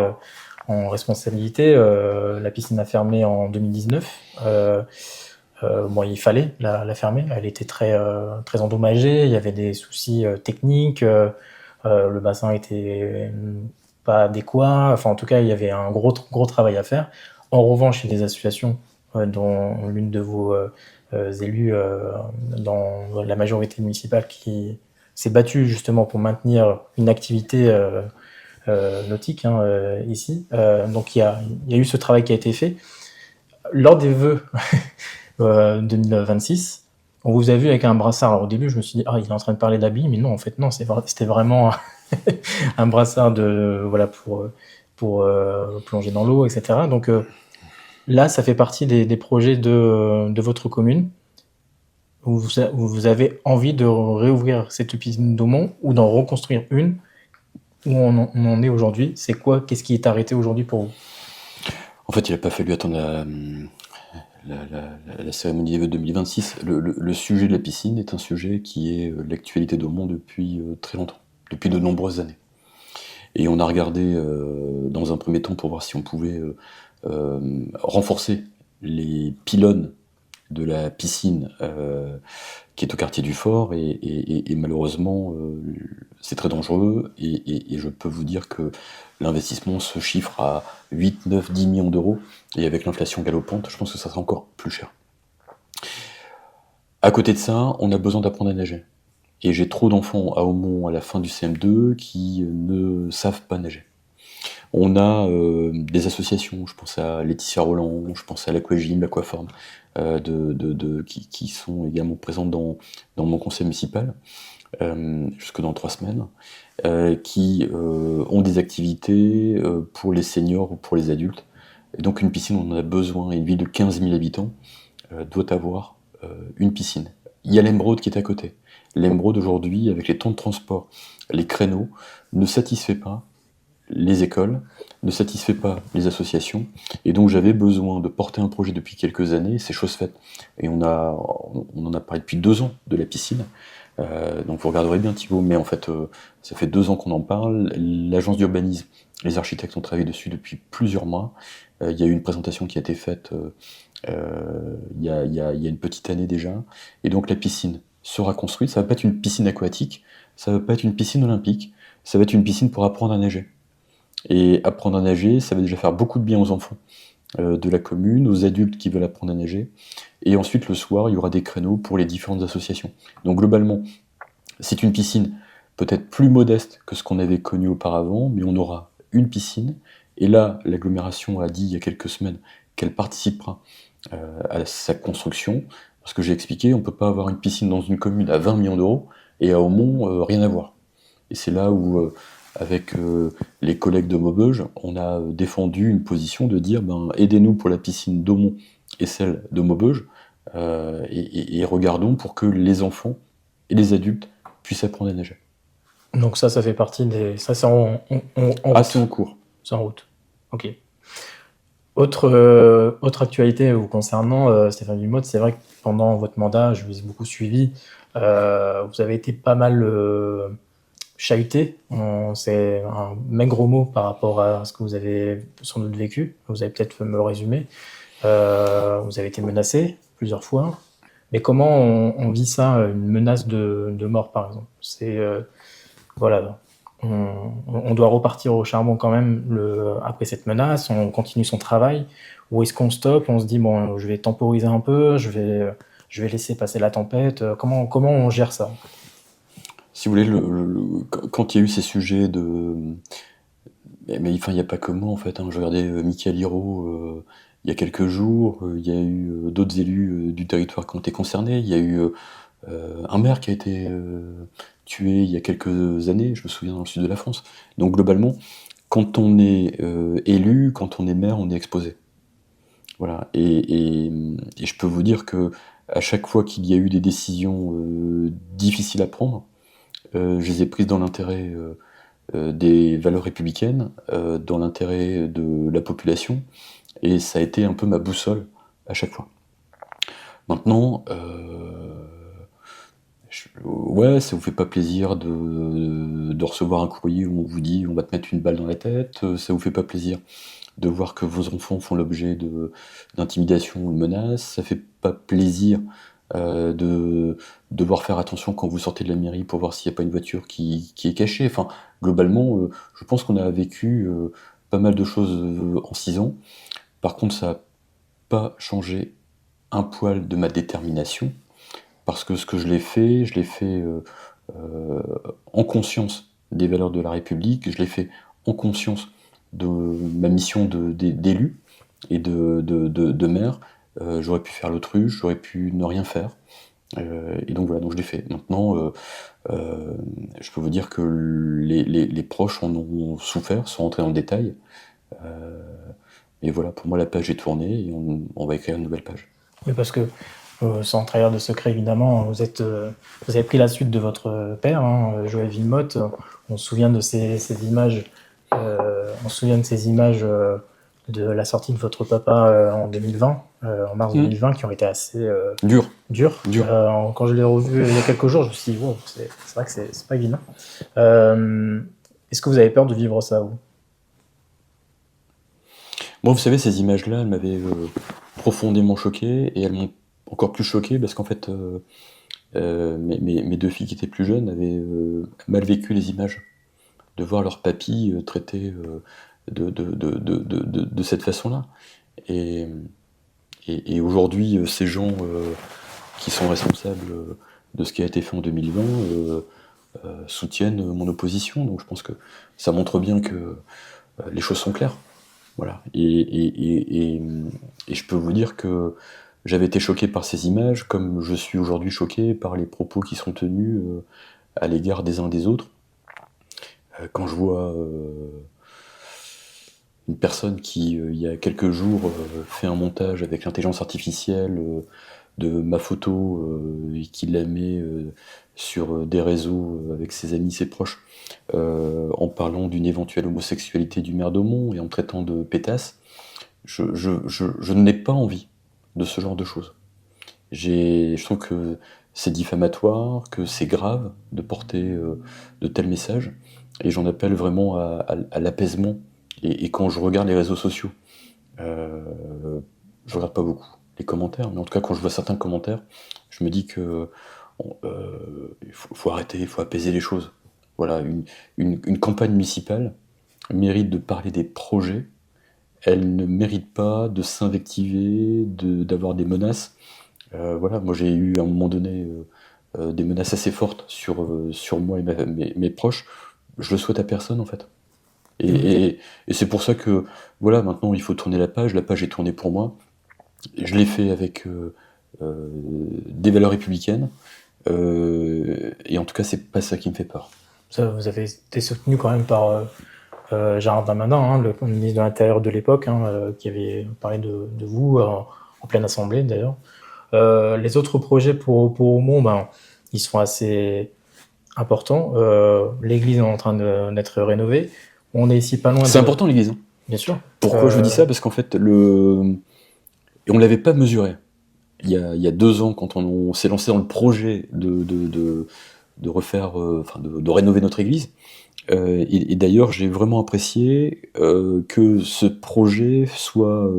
en responsabilité. La piscine a fermé en 2019. Bon, il fallait la fermer. Elle était très endommagée. Il y avait des soucis techniques. Le bassin était pas adéquat. Enfin, en tout cas, il y avait un gros travail à faire. En revanche, il y a des associations dont l'une de vos élus dans la majorité municipale qui s'est battue justement pour maintenir une activité nautique ici. Donc il y a eu ce travail qui a été fait. Lors des vœux 2026, on vous a vu avec un brassard. Alors au début, je me suis dit, il est en train de parler d'habits, mais non, en fait, non, c'était vraiment un brassard pour plonger dans l'eau, etc. Donc là, ça fait partie des projets de votre commune. Vous avez envie de réouvrir cette piscine d'Aumont ou d'en reconstruire une. Où on en est aujourd'hui? C'est quoi? Qu'est-ce qui est arrêté aujourd'hui pour vous? En fait, il n'a pas fallu attendre la cérémonie des vœux 2026. Le sujet de la piscine est un sujet qui est l'actualité d'Aumont depuis très longtemps, depuis de nombreuses années. Et on a regardé dans un premier temps pour voir si on pouvait renforcer les pylônes de la piscine qui est au quartier du Fort, et malheureusement, c'est très dangereux, et je peux vous dire que l'investissement se chiffre à 8, 9, 10 millions d'euros, et avec l'inflation galopante, je pense que ça sera encore plus cher. À côté de ça, on a besoin d'apprendre à nager. Et j'ai trop d'enfants à Aumont à la fin du CM2 qui ne savent pas nager. On a des associations, je pense à Laetitia Roland, je pense à l'Aquagym, l'Aquaform, qui sont également présentes dans mon conseil municipal, jusque dans 3 semaines, qui ont des activités pour les seniors ou pour les adultes. Et donc une piscine, on en a besoin, et une ville de 15 000 habitants doit avoir une piscine. Il y a l'Emeraude qui est à côté. L'Emeraude aujourd'hui, avec les temps de transport, les créneaux, ne satisfait pas les écoles, ne satisfait pas les associations, et donc j'avais besoin de porter un projet depuis quelques années, c'est chose faite. Et on en a parlé depuis 2 ans de la piscine, donc vous regarderez bien Thibaut, mais en fait ça fait 2 ans qu'on en parle, l'agence d'urbanisme, les architectes ont travaillé dessus depuis plusieurs mois, il y a eu une présentation qui a été faite il y a une petite année déjà, et donc la piscine sera construite, ça va pas être une piscine aquatique, ça va pas être une piscine olympique, ça va être une piscine pour apprendre à nager. Et apprendre à nager, ça va déjà faire beaucoup de bien aux enfants de la commune, aux adultes qui veulent apprendre à nager. Et ensuite, le soir, il y aura des créneaux pour les différentes associations. Donc globalement, c'est une piscine peut-être plus modeste que ce qu'on avait connu auparavant, mais on aura une piscine. Et là, l'agglomération a dit il y a quelques semaines qu'elle participera à sa construction. Parce que j'ai expliqué, on ne peut pas avoir une piscine dans une commune à 20 millions d'euros et à Aumont, rien à voir. Et c'est là où, avec les collègues de Maubeuge, on a défendu une position de dire aidez-nous pour la piscine d'Aumont et celle de Maubeuge, et regardons pour que les enfants et les adultes puissent apprendre à nager. Donc ça fait partie des... Ça, c'est en route. C'est en cours. C'est en route. Ok. Autre actualité vous concernant, Stéphane Villemotte, c'est vrai que pendant votre mandat, je vous ai beaucoup suivi, vous avez été pas mal chahuté. C'est un maigre mot par rapport à ce que vous avez sans doute vécu. Vous avez peut-être me le résumer. Vous avez été menacé plusieurs fois. Mais comment on vit ça, une menace de mort, par exemple? C'est voilà, on doit repartir au charbon quand même après cette menace, on continue son travail, ou est-ce qu'on stoppe, on se dit bon, je vais temporiser un peu, je vais laisser passer la tempête, comment on gère ça? Si vous voulez, quand il y a eu ces sujets de... Mais enfin, il n'y a pas que moi en fait, hein. Je regardais Mickaël Hiro il y a quelques jours, il y a eu d'autres élus du territoire qui ont été concernés, il y a eu un maire qui a été tué il y a quelques années, je me souviens, dans le sud de la France. Donc globalement, quand on est élu, quand on est maire, on est exposé. Voilà. Et je peux vous dire que à chaque fois qu'il y a eu des décisions difficiles à prendre, je les ai prises dans l'intérêt des valeurs républicaines, dans l'intérêt de la population, et ça a été un peu ma boussole à chaque fois. Maintenant, ouais, ça vous fait pas plaisir de recevoir un courrier où on vous dit on va te mettre une balle dans la tête, ça vous fait pas plaisir de voir que vos enfants font l'objet d'intimidation ou de menaces, ça fait pas plaisir de devoir faire attention quand vous sortez de la mairie pour voir s'il n'y a pas une voiture qui est cachée. Enfin, globalement, je pense qu'on a vécu pas mal de choses en 6 ans. Par contre, ça n'a pas changé un poil de ma détermination, parce que ce que je l'ai fait en conscience des valeurs de la République, je l'ai fait en conscience de ma mission d'élu et de maire. J'aurais pu faire l'autruche, j'aurais pu ne rien faire. Et donc voilà, donc je l'ai fait. Maintenant, je peux vous dire que les proches en ont souffert, sont rentrés dans le détail. Et voilà, pour moi, la page est tournée et on va écrire une nouvelle page. Oui, parce que, sans trahir de secret, évidemment, vous avez pris la suite de votre père, hein, Joël Villemotte. On se souvient de ces images, de la sortie de votre papa en 2020, en mars 2020, qui ont été assez dures. Quand je l'ai revu il y a quelques jours, je me suis dit, wow, c'est vrai que c'est pas évident. Est-ce que vous avez peur de vivre ça, vous? Moi, vous savez, ces images-là, elles m'avaient profondément choqué, et elles m'ont encore plus choqué parce qu'en fait, Mes deux filles qui étaient plus jeunes avaient mal vécu les images, de voir leur papy traité de cette façon-là. Et, et aujourd'hui, ces gens qui sont responsables de ce qui a été fait en 2020 soutiennent mon opposition. Donc je pense que ça montre bien que les choses sont claires. Voilà. Et je peux vous dire que j'avais été choqué par ces images, comme je suis aujourd'hui choqué par les propos qui sont tenus à l'égard des uns des autres. Quand je vois une personne qui, il y a quelques jours, fait un montage avec l'intelligence artificielle de ma photo et qui la met sur des réseaux avec ses amis, ses proches, en parlant d'une éventuelle homosexualité du maire d'Aumont et en me traitant de pétasse, je n'ai pas envie de ce genre de choses. Je trouve que c'est diffamatoire, que c'est grave de porter de tels messages, et j'en appelle vraiment à l'apaisement. Et quand je regarde les réseaux sociaux, je regarde pas beaucoup les commentaires, mais en tout cas quand je vois certains commentaires, je me dis que il faut arrêter, il faut apaiser les choses. Voilà, une campagne municipale mérite de parler des projets, elle ne mérite pas de s'invectiver, d'avoir des menaces. Voilà, moi j'ai eu à un moment donné des menaces assez fortes sur moi et mes proches. Je le souhaite à personne en fait. Et, Ok. et c'est pour ça que voilà, maintenant il faut tourner la page est tournée pour moi. Je l'ai fait avec des valeurs républicaines. Et en tout cas, c'est pas ça qui me fait peur. Ça, vous avez été soutenu quand même par Gérard Darmanin, hein, le ministre de l'Intérieur de l'époque, hein, qui avait parlé de vous en pleine assemblée d'ailleurs. Les autres projets pour Aumont, ben, ils sont assez importants. L'église est en train d'être rénovée. On est ici pas loin C'est de... important l'église, hein. Bien sûr. Pourquoi je vous dis ça? Parce qu'en fait, et on l'avait pas mesuré. Il y a 2 ans, quand on s'est lancé dans le projet de refaire, enfin de rénover notre église. Et d'ailleurs, j'ai vraiment apprécié que ce projet soit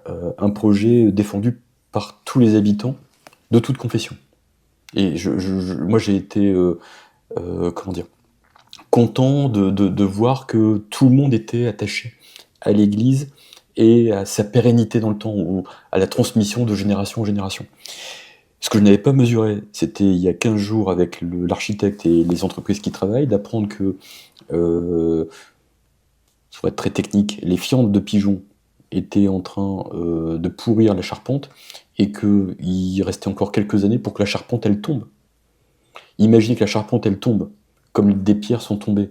un projet défendu par tous les habitants de toute confession. Et moi, j'ai été, comment dire, content de voir que tout le monde était attaché à l'Église et à sa pérennité dans le temps, ou à la transmission de génération en génération. Ce que je n'avais pas mesuré, c'était il y a 15 jours avec l'architecte et les entreprises qui travaillent, d'apprendre que, pour être très technique, les fientes de pigeons étaient en train de pourrir la charpente et qu'il restait encore quelques années pour que la charpente elle tombe. Imaginez que la charpente elle tombe, comme des pierres sont tombées.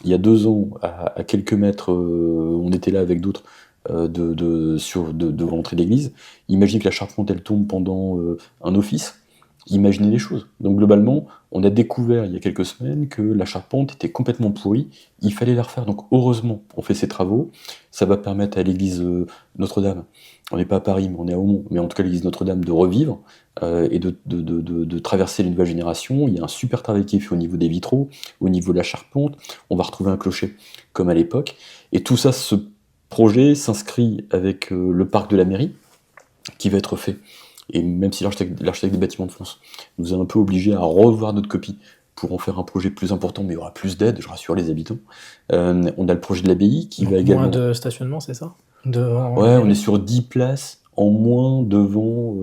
Il y a 2 ans, à quelques mètres, on était là avec d'autres, devant l'entrée d'église. Imaginez que la charpente elle tombe pendant un office. Imaginez les choses. Donc globalement, on a découvert il y a quelques semaines que la charpente était complètement pourrie, il fallait la refaire. Donc heureusement, on fait ces travaux. Ça va permettre à l'église Notre-Dame, on n'est pas à Paris, mais on est à Aumont, mais en tout cas l'église Notre-Dame de revivre et de traverser les nouvelles générations. Il y a un super travail qui est fait au niveau des vitraux, au niveau de la charpente. On va retrouver un clocher comme à l'époque. Et tout ça, ce projet s'inscrit avec le parc de la mairie qui va être fait. Et même si l'architecte des bâtiments de France nous a un peu obligés à revoir notre copie pour en faire un projet plus important, mais il y aura plus d'aide, je rassure les habitants. On a le projet de l'abbaye qui Donc, va également... moins de stationnement, c'est ça? Ouais, on est sur 10 places en moins devant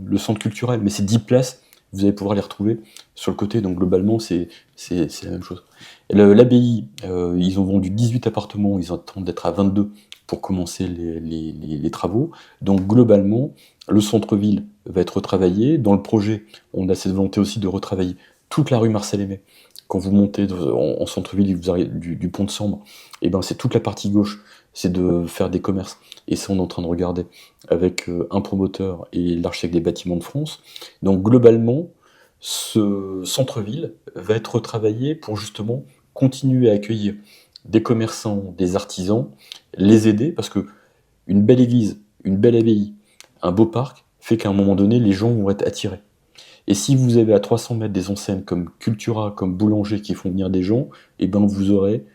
le centre culturel, mais ces 10 places, vous allez pouvoir les retrouver sur le côté, donc globalement c'est la même chose. L'abbaye, ils ont vendu 18 appartements, ils attendent d'être à 22 pour commencer les travaux. Donc globalement, le centre-ville va être retravaillé. Dans le projet, on a cette volonté aussi de retravailler toute la rue Marcel-Aimé. Quand vous montez en centre-ville, vous arrivez du pont de Sambre, et ben c'est toute la partie gauche, c'est de faire des commerces. Et ça, on est en train de regarder avec un promoteur et l'architecte des bâtiments de France. Donc globalement, ce centre-ville va être retravaillé pour justement continuer à accueillir des commerçants, des artisans, les aider, parce que une belle église, une belle abbaye, un beau parc, fait qu'à un moment donné, les gens vont être attirés. Et si vous avez à 300 mètres des enseignes comme Cultura, comme Boulanger qui font venir des gens, et ben vous aurez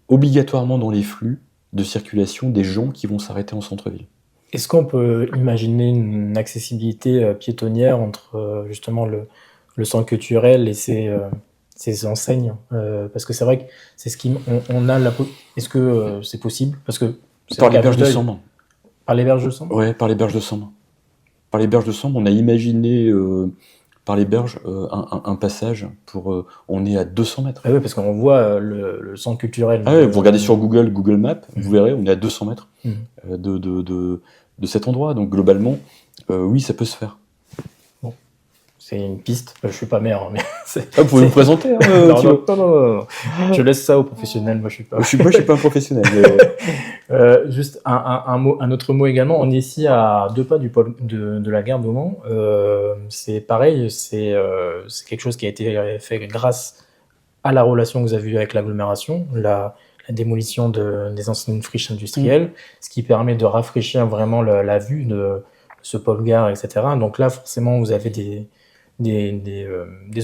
obligatoirement dans les flux de circulation des gens qui vont s'arrêter en centre-ville. Est-ce qu'on peut imaginer une accessibilité piétonnière entre justement le centre culturel et ses enseignes, parce que c'est vrai que c'est ce qui on a est-ce que c'est possible parce que c'est Par vrai les qu'à berges de Vue d'Oeil, Sambre. par les berges de Sambre. Ouais, par les berges de Sambre. Par les berges de Sambre, on a imaginé par les berges un passage pour. On est à 200 mètres. Ah oui, parce qu'on voit le centre culturel. Ah ouais, vous regardez sur Google Maps, vous Mhm. verrez, on est à 200 mètres Mhm. de cet endroit. Donc globalement, oui, ça peut se faire. C'est une piste. Je suis pas maire, hein, mais Ah, vous pouvez vous présenter, hein, non, Thibaut. non. Je laisse ça aux professionnels. Moi, je suis pas. Je suis pas un professionnel. Juste un autre mot également. On est ici à 2 pas du pôle de la gare d'Aumont. C'est pareil, c'est quelque chose qui a été fait grâce à la relation que vous avez eue avec l'agglomération, la démolition des anciennes friches industrielles, ce qui permet de rafraîchir vraiment la vue de ce pôle gare, etc. Donc là, forcément, vous avez des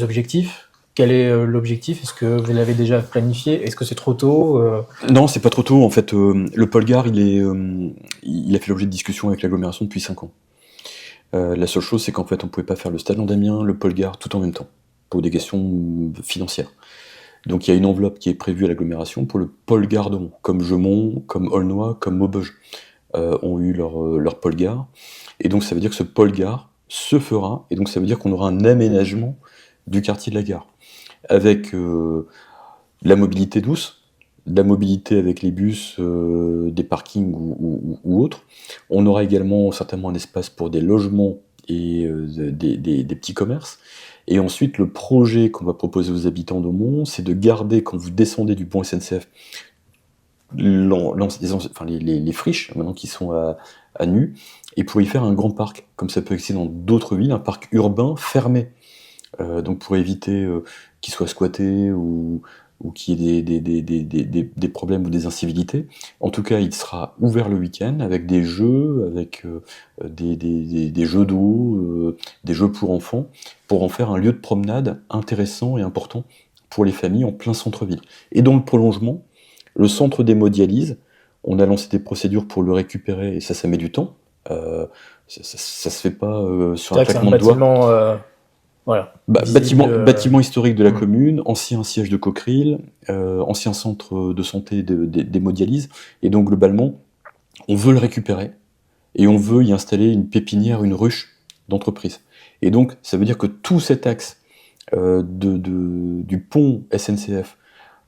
objectifs. Quel est l'objectif? Est-ce que vous l'avez déjà planifié? Est-ce que c'est trop tôt? Non, c'est pas trop tôt. En fait, le pôle gare, il a fait l'objet de discussions avec l'agglomération depuis 5 ans. La seule chose, c'est qu'en fait, on pouvait pas faire le stade Landamien, le pôle gare tout en même temps, pour des questions financières. Donc il y a une enveloppe qui est prévue à l'agglomération pour le pôle gare d'Aumont, comme Jeumont, comme Aulnois, comme Maubeuge ont eu leur pôle gare. Et donc ça veut dire que ce pôle gare se fera, et donc ça veut dire qu'on aura un aménagement du quartier de la gare, avec la mobilité douce, de la mobilité avec les bus, des parkings ou autres. On aura également certainement un espace pour des logements et des petits commerces. Et ensuite, le projet qu'on va proposer aux habitants d'Aumont, c'est de garder, quand vous descendez du pont SNCF, les friches, maintenant qui sont à nu, et pour y faire un grand parc, comme ça peut exister dans d'autres villes, un parc urbain fermé. Donc pour éviter qu'il soit squatté ou qu'il y ait des problèmes ou des incivilités. En tout cas, il sera ouvert le week-end avec des jeux, avec des jeux d'eau, des jeux pour enfants, pour en faire un lieu de promenade intéressant et important pour les familles en plein centre-ville. Et dans le prolongement, le centre d'hémodialyse, on a lancé des procédures pour le récupérer, et ça met du temps. Ça se fait pas sur un claquement de doigts. Bâtiment, voilà. Bâtiment historique de la commune, ancien siège de Cockerill, ancien centre de santé d'hémodialyse, et donc globalement, on veut le récupérer, et on veut y installer une pépinière, une ruche d'entreprise. Et donc, ça veut dire que tout cet axe du pont SNCF,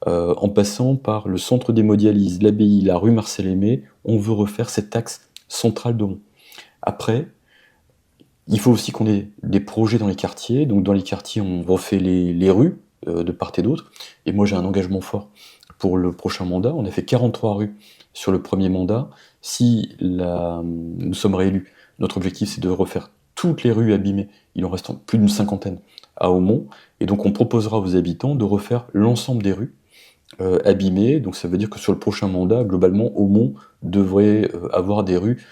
en passant par le centre d'hémodialyse, l'abbaye, la rue Marcel-Aimé, on veut refaire cet axe central d'Aumont. Après, il faut aussi qu'on ait des projets dans les quartiers. Donc dans les quartiers, on refait les rues de part et d'autre. Et moi, j'ai un engagement fort pour le prochain mandat. On a fait 43 rues sur le premier mandat. Si nous sommes réélus, notre objectif, c'est de refaire toutes les rues abîmées. Il en reste plus d'une cinquantaine à Aumont. Et donc on proposera aux habitants de refaire l'ensemble des rues abîmées. Donc ça veut dire que sur le prochain mandat, globalement, Aumont devrait avoir des rues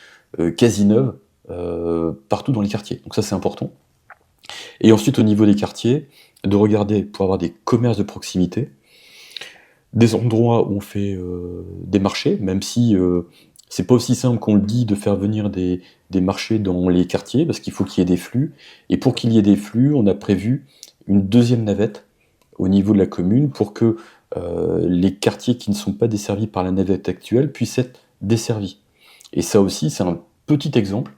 quasi neuves, partout dans les quartiers. Donc ça, c'est important. Et ensuite, au niveau des quartiers, de regarder pour avoir des commerces de proximité, des endroits où on fait des marchés, même si c'est pas aussi simple qu'on le dit de faire venir des marchés dans les quartiers, parce qu'il faut qu'il y ait des flux. Et pour qu'il y ait des flux, on a prévu une deuxième navette au niveau de la commune pour que les quartiers qui ne sont pas desservis par la navette actuelle puissent être desservis. Et ça aussi, c'est un petit exemple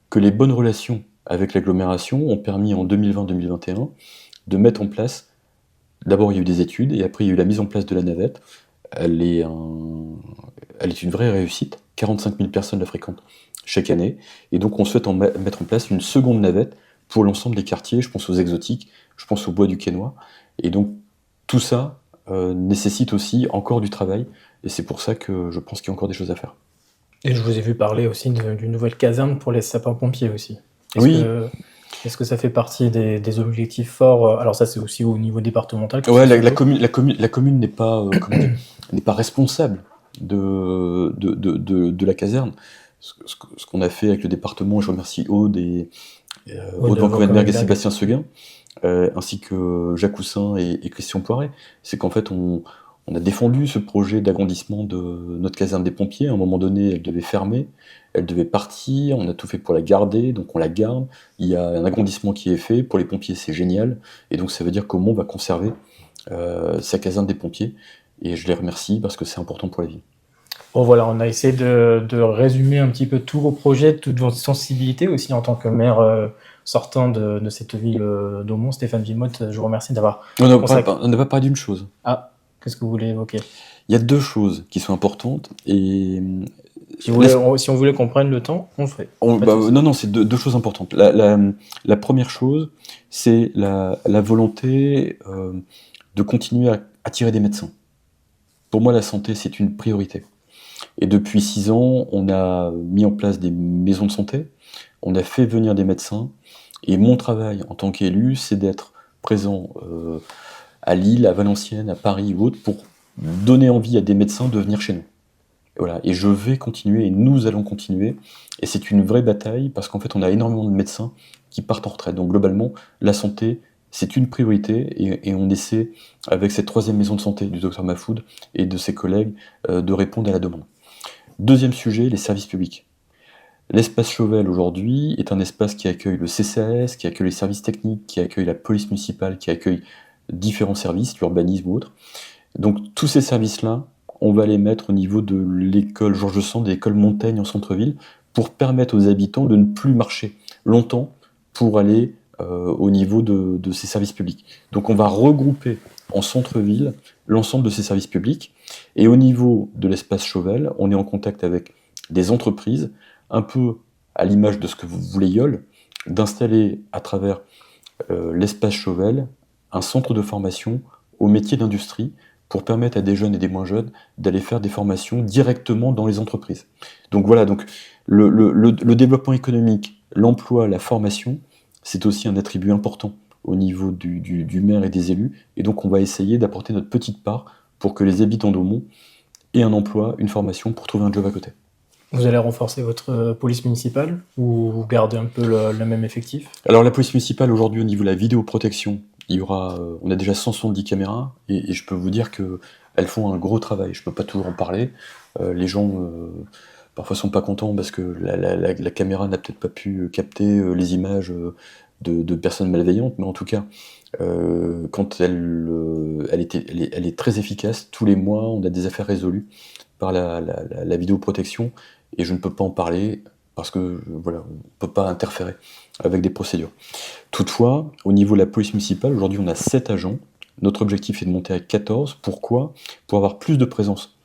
que les bonnes relations avec l'agglomération ont permis en 2020-2021 de mettre en place. D'abord, il y a eu des études, et après, il y a eu la mise en place de la navette. Elle est une vraie réussite. 45 000 personnes la fréquentent chaque année. Et donc, on souhaite mettre en place une seconde navette pour l'ensemble des quartiers. Je pense aux exotiques, je pense au bois du Quesnoy. Et donc, tout ça nécessite aussi encore du travail. Et c'est pour ça que je pense qu'il y a encore des choses à faire. Et je vous ai vu parler aussi d'une nouvelle caserne pour les sapeurs-pompiers aussi. Est-ce que ça fait partie des objectifs forts? Alors ça, c'est aussi au niveau départemental. Ouais, la commune n'est pas, n'est pas responsable de la caserne. Ce qu'on a fait avec le département, je remercie Aude Van Commenberg et Sébastien Seguin, ainsi que Jacques Houssin et Christian Poiret, c'est qu'en fait on On a défendu ce projet d'agrandissement de notre caserne des pompiers. À un moment donné, elle devait fermer, elle devait partir. On a tout fait pour la garder, donc on la garde. Il y a un agrandissement qui est fait. Pour les pompiers, c'est génial. Et donc ça veut dire qu'Aumont va conserver sa caserne des pompiers. Et je les remercie parce que c'est important pour la ville. Bon voilà, on a essayé de résumer un petit peu tous vos projets, toutes vos sensibilités aussi en tant que maire sortant de cette ville d'Aumont. Stéphane Vimotte, je vous remercie d'avoir consacré... On n'a pas parlé d'une chose. Ah, qu'est-ce que vous voulez évoquer? Il y a deux choses qui sont importantes et... Si on voulait qu'on prenne le temps, on le ferait. Non, c'est deux choses importantes. La première chose, c'est la volonté de continuer à attirer des médecins. Pour moi, la santé, c'est une priorité. Et depuis 6 ans, on a mis en place des maisons de santé, on a fait venir des médecins, et mon travail en tant qu'élu, c'est d'être présent à Lille, à Valenciennes, à Paris ou autres, pour donner envie à des médecins de venir chez nous. Voilà. Et je vais continuer, et nous allons continuer, et c'est une vraie bataille, parce qu'en fait, on a énormément de médecins qui partent en retraite. Donc globalement, la santé, c'est une priorité, et on essaie, avec cette 3e maison de santé du Dr Mahfoud et de ses collègues, de répondre à la demande. Deuxième sujet, les services publics. L'espace Chauvel aujourd'hui est un espace qui accueille le CCAS, qui accueille les services techniques, qui accueille la police municipale, qui accueille différents services, l'urbanisme ou autres. Donc tous ces services-là, on va les mettre au niveau de l'école Georges Sand, de l'école Montaigne en centre-ville, pour permettre aux habitants de ne plus marcher longtemps pour aller au niveau de ces services publics. Donc on va regrouper en centre-ville l'ensemble de ces services publics, et au niveau de l'espace Chauvel, on est en contact avec des entreprises, un peu à l'image de ce que vous voulez YOL, d'installer à travers l'espace Chauvel un centre de formation aux métiers d'industrie pour permettre à des jeunes et des moins jeunes d'aller faire des formations directement dans les entreprises. Donc voilà, donc le développement économique, l'emploi, la formation, c'est aussi un attribut important au niveau du maire et des élus, et donc on va essayer d'apporter notre petite part pour que les habitants d'Aumont aient un emploi, une formation pour trouver un job à côté. Vous allez renforcer votre police municipale ou vous gardez un peu le même effectif? Alors la police municipale aujourd'hui au niveau de la vidéoprotection, on a déjà 170 caméras et je peux vous dire qu'elles font un gros travail. Je peux pas toujours en parler. Les gens parfois sont pas contents parce que la caméra n'a peut-être pas pu capter les images de personnes malveillantes, mais en tout cas, quand elle est très efficace. Tous les mois, on a des affaires résolues par la vidéoprotection, et je ne peux pas en parler parce que voilà, on ne peut pas interférer avec des procédures. Toutefois, au niveau de la police municipale, aujourd'hui on a 7 agents. Notre objectif est de monter à 14. Pourquoi? Pour avoir plus de présence,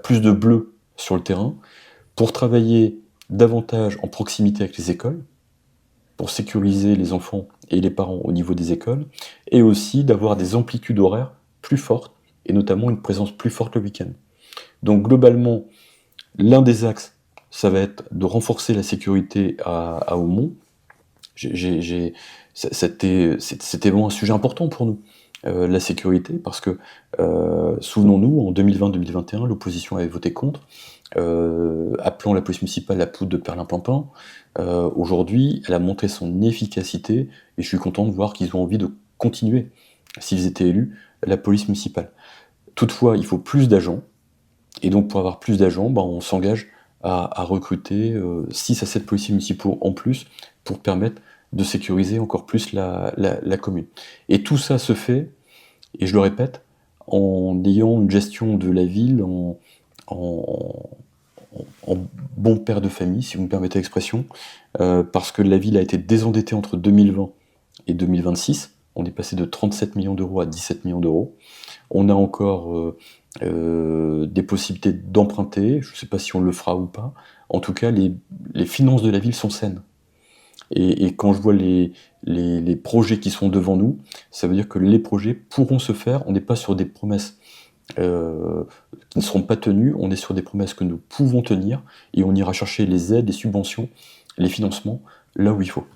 plus de bleu sur le terrain, pour travailler davantage en proximité avec les écoles, pour sécuriser les enfants et les parents au niveau des écoles, et aussi d'avoir des amplitudes horaires plus fortes, et notamment une présence plus forte le week-end. Donc globalement, l'un des axes, ça va être de renforcer la sécurité à Aumont. C'était vraiment un sujet important pour nous, la sécurité, parce que, souvenons-nous, en 2020-2021, l'opposition avait voté contre, appelant la police municipale la poudre de perlimpinpin. Aujourd'hui, elle a montré son efficacité, et je suis content de voir qu'ils ont envie de continuer, s'ils étaient élus, la police municipale. Toutefois, il faut plus d'agents, et donc pour avoir plus d'agents, on s'engage à recruter 6 à 7 policiers municipaux en plus pour permettre de sécuriser encore plus la commune. Et tout ça se fait, et je le répète, en ayant une gestion de la ville en bon père de famille, si vous me permettez l'expression, parce que la ville a été désendettée entre 2020 et 2026. On est passé de 37 millions d'euros à 17 millions d'euros. On a encore des possibilités d'emprunter, je ne sais pas si on le fera ou pas. En tout cas, les finances de la ville sont saines. Et quand je vois les projets qui sont devant nous, ça veut dire que les projets pourront se faire. On n'est pas sur des promesses qui ne seront pas tenues, on est sur des promesses que nous pouvons tenir, et on ira chercher les aides, les subventions, les financements là où il faut.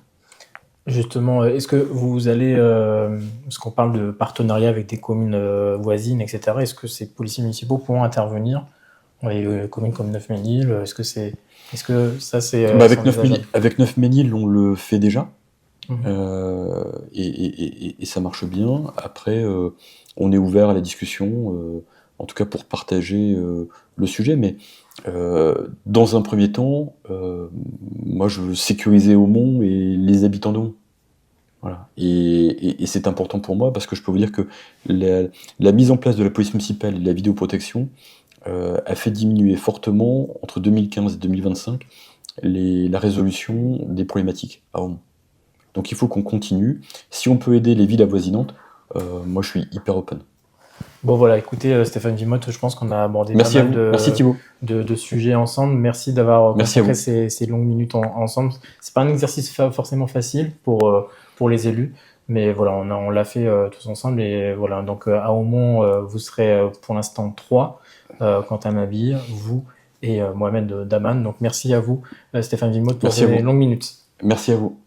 Justement, est-ce que vous allez, parce qu'on parle de partenariat avec des communes voisines, etc., est-ce que ces policiers municipaux pourront intervenir dans les communes comme Neufménil? Est-ce que ça c'est... Avec Neufménil, on le fait déjà, et ça marche bien. Après, on est ouvert à la discussion en tout cas pour partager le sujet. Mais dans un premier temps, moi je veux sécuriser Aumont et les habitants d'Aumont. Voilà. Et c'est important pour moi parce que je peux vous dire que la mise en place de la police municipale et de la vidéoprotection a fait diminuer fortement, entre 2015 et 2025, la résolution des problématiques à Aumont. Donc il faut qu'on continue. Si on peut aider les villes avoisinantes, moi je suis hyper open. Bon voilà, écoutez Stéphane Vimote, je pense qu'on a abordé Merci pas à vous. mal Merci Thibaut. de sujets ensemble. Merci d'avoir Merci à consacré vous. ces longues minutes ensemble. C'est pas un exercice forcément facile pour les élus, mais voilà, on l'a fait tous ensemble. Et voilà, donc à Aumont, vous serez pour l'instant 3, Quentin Mabille, vous et Mohamed Daman. Donc merci à vous Stéphane Vimote pour Merci à ces vous. longues minutes. Merci à vous.